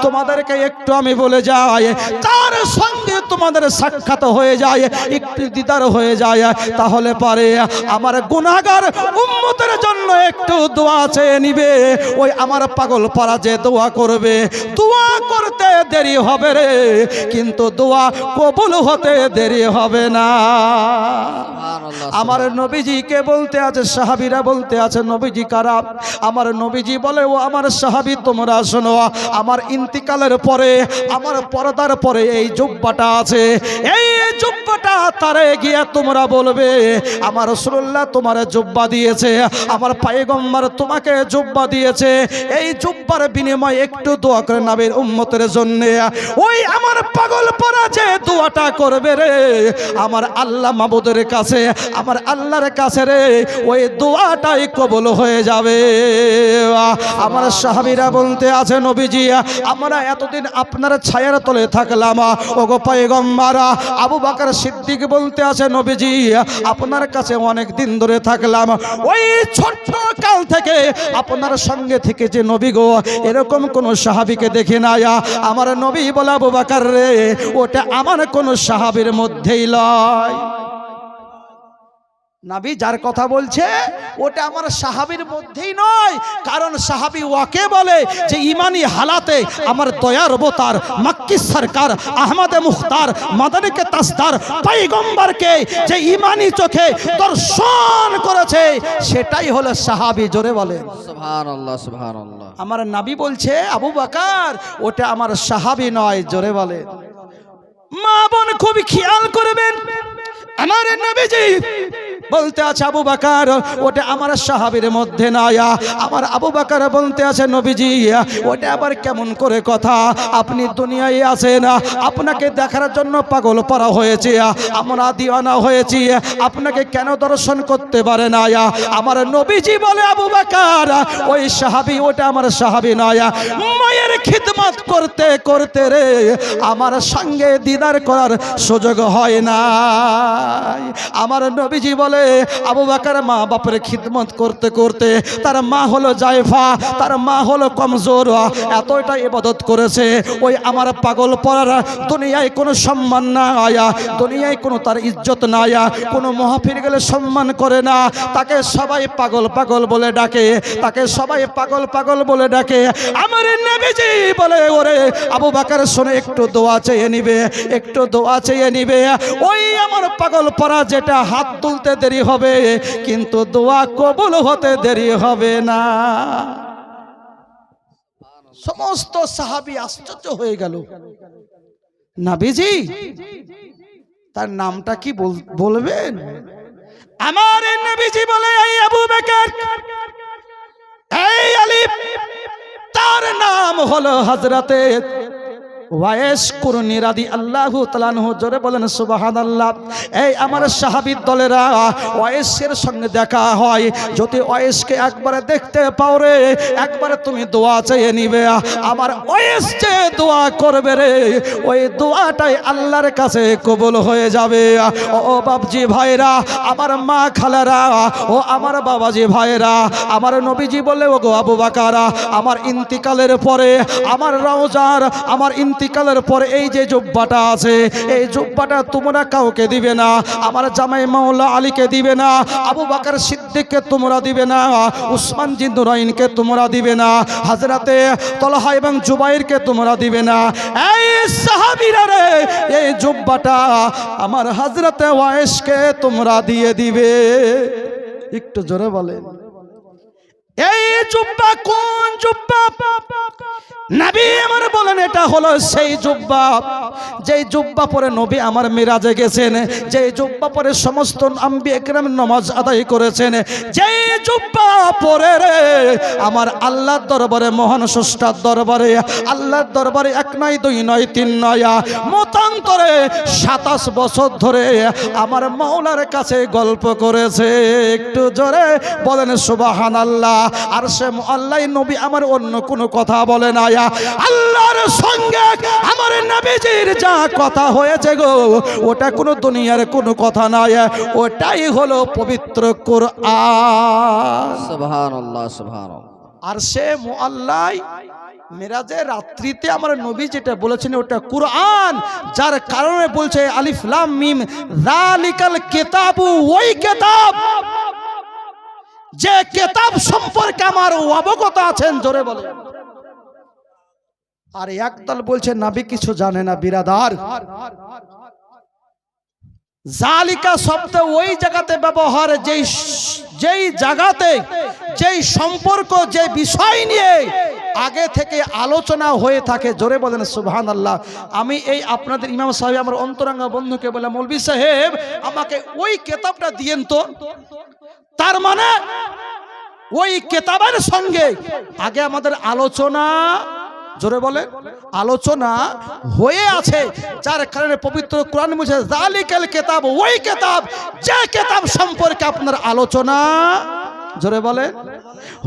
তোমাদেরকে একটু আমি বলে যাই, তার সঙ্গে তোমাদের সাক্ষাৎ হয়ে যায়, একটু দিদার হয়ে যায়, তাহলে পারে আমার গুনাহগার উম্মতের জন্য একটু দোয়া চেয়ে নিবে। ওই আমার পাগল পারা যে দোয়া করবে, দোয়া করতে দেরি হবে রে, কিন্তু দোয়া কবুল হতে দেরি হবে না। আমার নবীজিকে বলতে আছে, সাহাবীরা বলতে আছে, নবীজি কারা? আমার নবীজি বলে, ও আমার সাহাবী তোমরা শোনো, আমার ইন্তিকালের পরে, আমার পর্দার পরে এই জুব্বাটা আছে, এই জুব্বাটা তারে গিয়ে তোমরা বলবে, আমার রাসূলুল্লাহ তোমার জুব্বা দিয়েছে, আমার পয়গম্বর তোমাকে জুব্বা দিয়েছে, এই জুব্বার বিনিময়ে একটু দোয়া করে নবীর উম্মতের জন্য। ওই আমার পাগল পরা যে দোয়াটা করবে রে, আমার আল্লাহ মাবুদের কাছে, আমার আল্লাহর কাছে রে, ওই দোয়াটাই কবুল হয়ে যাবে। আমার সাহাবীরা বলতে আছে, নবীজি আমরা এতদিন আপনার ছায়ার তলে থাকলাম, ওগো পয়গম্বর। আবু বকর সিদ্দিক বলতে আছে, নবীজি আপনার কাছে অনেক দিন ধরে থাকলাম, ওই ছোট্ট কাল থেকে আপনার সঙ্গে থেকে যে নবী গো, এরকম কোন সাহাবীকে দেখি না। আমার নবী বলে, আবু বকর রে, ওটা আমার কোন সাহাবীর মধ্যেই লয়। নবী যার কথা বলছে ওটা আমার সাহাবীর মধ্যেই নয়, কারণ সাহাবী ওয়াকে বলে যে ইমানি হালাতে আমার দয়ার অবতার মক্কি সরকার আহমদ মুখতার মাদানিকে তাসদার পয়গম্বরকে যে ইমানি চোখে দর্শন করেছে সেটাই হলো সাহাবী। জোরে বলে সুবহানাল্লাহ সুবহানাল্লাহ। আমার নবী বলছে, আবু বকর ওটা আমার সাহাবী নয়। জোরে বলে মা বোন খুব খেয়াল করবেন, আমার নবীজি বলতে আছে, আবু বকর ওটা আমার সাহাবীর মধ্যে নাই। আমার আবু বকর বলতে আছে, নবীজি ওটা আবার কেমন করে কথা, আপনি দুনিয়ায় আছেন, আপনাকে দেখার জন্য পাগল পারা হয়েছে, আমরা দিওয়ানা হয়েছি, আপনাকে কেন দর্শন করতে পারে না? আমার নবীজি বলে, আবু বকর ওই সাহাবী ওটা আমার সাহাবী নয়। মায়ের খিদমত করতে করতে রে আমার সঙ্গে দিদার করার সুযোগ হয় না। আমার নবীজি বলে আবু বকর মা বাপের খিদমত করতে করতে, তার মা হলো জায়ফা, তার মা হলো কমজোর, এতটা ইবাদত করেছে ওই আমার পাগল পড়ার দুনিয়ায় কোনো সম্মান না আয়া, দুনিয়ায় কোনো তার ইজ্জত না আয়া, কোনো মহাফিল গেলে সম্মান করে না, তাকে সবাই পাগল পাগল বলে ডাকে, তাকে সবাই পাগল পাগল বলে ডাকে। আমার নবীজি বলে ওরে আবু বকর শুনে একটু দোয়া চেয়ে নিবে, একটু দোয়া চেয়ে নিবে। ওই আমার পাগল পড়া যেটা হাত তুলতে দেরি হবে কিন্তু দোয়া কবুল হতে দেরি হবে না। সমস্ত সাহাবী আশ্চর্য হয়ে গেল, নবীজি তার নামটা কি বলবেন? আমার নবীজি বলে এই আবু বকর, এই আলী, তার নাম হলো হযরতে ওয়াইস কুরনি রাদিয়াল্লাহু তাআলা আনহু। জোরে বলেন সুবহানাল্লাহ। এই আমার সাহাবীর দলেরা ওয়াইসের সঙ্গে দেখা হয়, যদি ওয়াইসকে একবারে দেখতে পাও রে একবারে তুমি দোয়া চেয়ে নিবে। আমার ওয়াইস যে দোয়া করবে রে ওই দোয়াটাই আল্লাহর কাছে কবুল হয়ে যাবে। ও বাবজি ভাইরা, আমার মা খালারা, ও আমার বাবাজি ভাইরা, আমার নবীজি বলে ও গো আবু বকর, আমার ইন্তিকালের পরে আমার রওজার আমার ইন্তিকালের পরে এই যে জুব্বাটা আছে এই জুব্বাটা তোমরা কাউকে দিবে না, আমার জামাই মাওলা আলীকে দিবে না, আবু বকর সিদ্দিককে তোমরা দিবে না, উসমান জিন্নুরাইনকে তোমরা দিবে না, হযরতে তলহা এবং জুবাইরকে তোমরা দিবে না। এই সাহাবীরা রে এই জুব্বাটা আমার হযরতে ওয়াইসকে তোমরা দিয়ে দিবে। একটু জোরে বলেন, এই জুব্বা কোন জুব্বা? নবী আমার বলেন এটা হলো সেই জুব্বা যেই জুব্বা পরে নবী আমার মিরাজে গেছেন, যেই জুব্বা পরে সমস্ত আম্বিয়া কিরাম নামাজ আদায় করেছেন, যেই জুব্বা পরে রে আমার আল্লাহর দরবারে, মহান স্রষ্টার দরবারে, আল্লাহর দরবারে এক নয় দুই নয় তিন নয় মতান্তরে 27 বছর ধরে আমার মাওলার কাছে গল্প করেছে। একটু জোরে বলেন সুবহানাল্লাহ। আর সে আল্লাহ নবী আমার অন্য কোনো কথা বলে না, আল্লাহর সঙ্গে আমার নবীজির যা কথা হয়েছে গো ওটা কোনো দুনিয়ার কোনো কথা নয়, ওটাই হলো পবিত্র কুরআন। সুবহানাল্লাহ সুবহানাল্লাহ। আর সে মুআল্লাহ মিরাজের রাত্রিতে আমার নবী যেটা বলেছেন ওটা কুরআন, যার কারণে বলছে আলিফ লাম মিম যালিকাল কিতাবু, ওই কিতাব যে কিতাব সম্পর্কে আমার অবগত আছেন। জোরে বলে। আর একদল বলছে নবী কিছু জানে না। বিরাদার, জালিকা শব্দ ওই জায়গাতে ব্যবহার যেই জায়গাতে যেই সম্পর্ক যে বিষয় নিয়ে আগে থেকে আলোচনা হয়ে থাকে। জোরে বলেন সুবহানাল্লাহ। আমি এই আপনাদের ইমাম সাহেব আমার অন্তরঙ্গা বন্ধুকে বলে মৌলভী সাহেব আমাকে ওই কিতাবটা দিয়েন তো। তার মানে ওই কিতাবের সঙ্গে আগে আমাদের আলোচনা, জোরে বলে, আলোচনা হয়ে আছে, যার কারণে পবিত্র কোরআন বলছে যালিকাল কিতাব, ওই কিতাব যে কিতাব সম্পর্কে আপনার আলোচনা, জোরে বলে,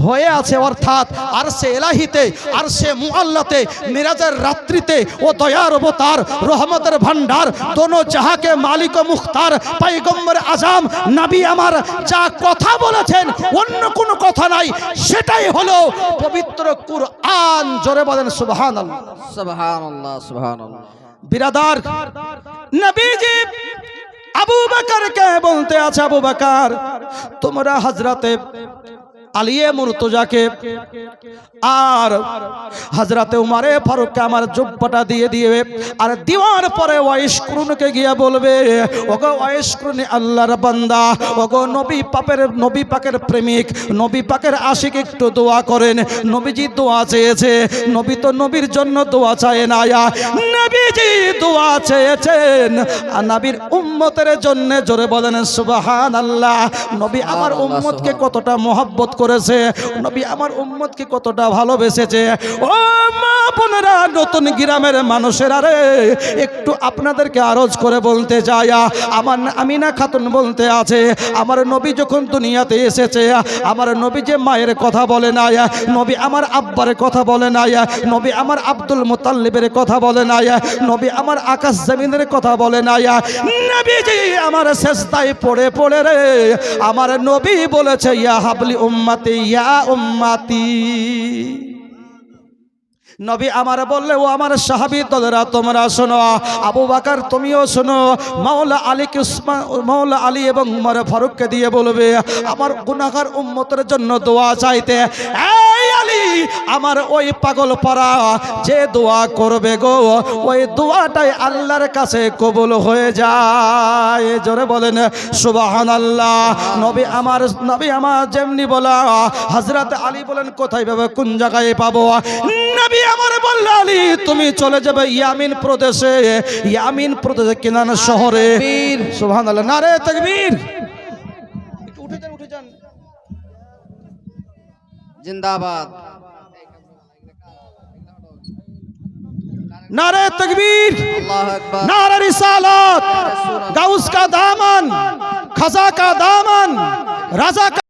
হয়ে আছে। অর্থাৎ আরশে ইলাহিতে, আরশে মুআল্লাতে, মিরাজের রাত্রিতে ও দয়ার অবতার, রহমতের ভান্ডার, দোনো জাহাকে মালিক ও মুখতার পয়গম্বর আজম নবী আমার যা কথা বলেছেন অন্য কোনো কথা নাই, সেটাই হলো পবিত্র কুরআন। জোরে বলেন সুবহানাল্লাহ সুবহানাল্লাহ সুবহানাল্লাহ। বিরাদার, নবীজি আবু বকরকে বলতে আছে, আবু বকর তোমরা হযরতে আলিয়ে মুর্তজাকে আর হযরতে উমারে ফারুককে আমার জুব্বাটা দিয়ে দিবে। আর দিওয়ার পরে ওয়াইস কুরুনকে গিয়ে বলবে ওগো ওয়াইস কুরুনি আল্লাহর বান্দা, ওগো নবী পাকের প্রেমিক, নবী পাকের আশিক, একটু দোয়া করেন। নবীজি দোয়া চেয়েছে, নবী তো নবীর জন্য দোয়া চায় না, নবীজি দোয়া চেয়েছেন আর নবীর উম্মতের জন্য। জোরে বলেন সুবহানাল্লাহ। নবী আমার উম্মতকে কতটা মহব্বত করেছে, নবী আমার উম্মতকে কতটা ভালোবেসেছে। ও মা বোনেরা, নতুন গ্রামের মানুষেরা রে, একটু আপনাদেরকে আরজ করে বলতে চাই, আমার আমিনা খাতুন বলতে আছে, আমার নবী যখন দুনিয়াতে এসেছে, আমার নবী যে মায়ের কথা বলে না, নবী আমার আব্বার কথা বলে না, নবী আমার আব্দুল মুতাল্লিবের কথা বলে না, নবী আমার আকাশ জমিনের কথা বলে না, নবীজি আমার সেজদায় পড়ে পড়ে রে আমার নবী বলেছে, ইয়া হাবলি উম্মতি, ইয়া উম্মতি। নবী আমার বললে, ও আমার সাহাবী দলেরা তোমরা শোনো, আবু বকর তুমিও শোনো, মাওলা আলীকে মাওলা আলী এবং উমর ফারুককে দিয়ে বলবে আমার গুনাহগার উম্মতের জন্য দোয়া চাইতে। এই আলী, আমার ওই পাগল পারা যে দোয়া করবে গো, ওই দোয়াটাই আল্লাহর কাছে কবুল হয়ে যায়। জোরে বলেন সুবহানাল্লাহ। নবী আমার যেমনি বলা, হযরত আলী বলেন কোথায় পাবো, কোন জায়গায় পাবো? নবী আমার বলল, আলী তুমি চলে যাবে ইয়ামিন প্রদেশে কিনান শহরে। সুবহানাল্লাহ, নারে তাকবীর। উঠে যান। জিন্দাবাদ। नारे तकबीर, अल्लाहु अकबर। नारे रिसालत, गाउस का दामन, खजा का दामन, राजा का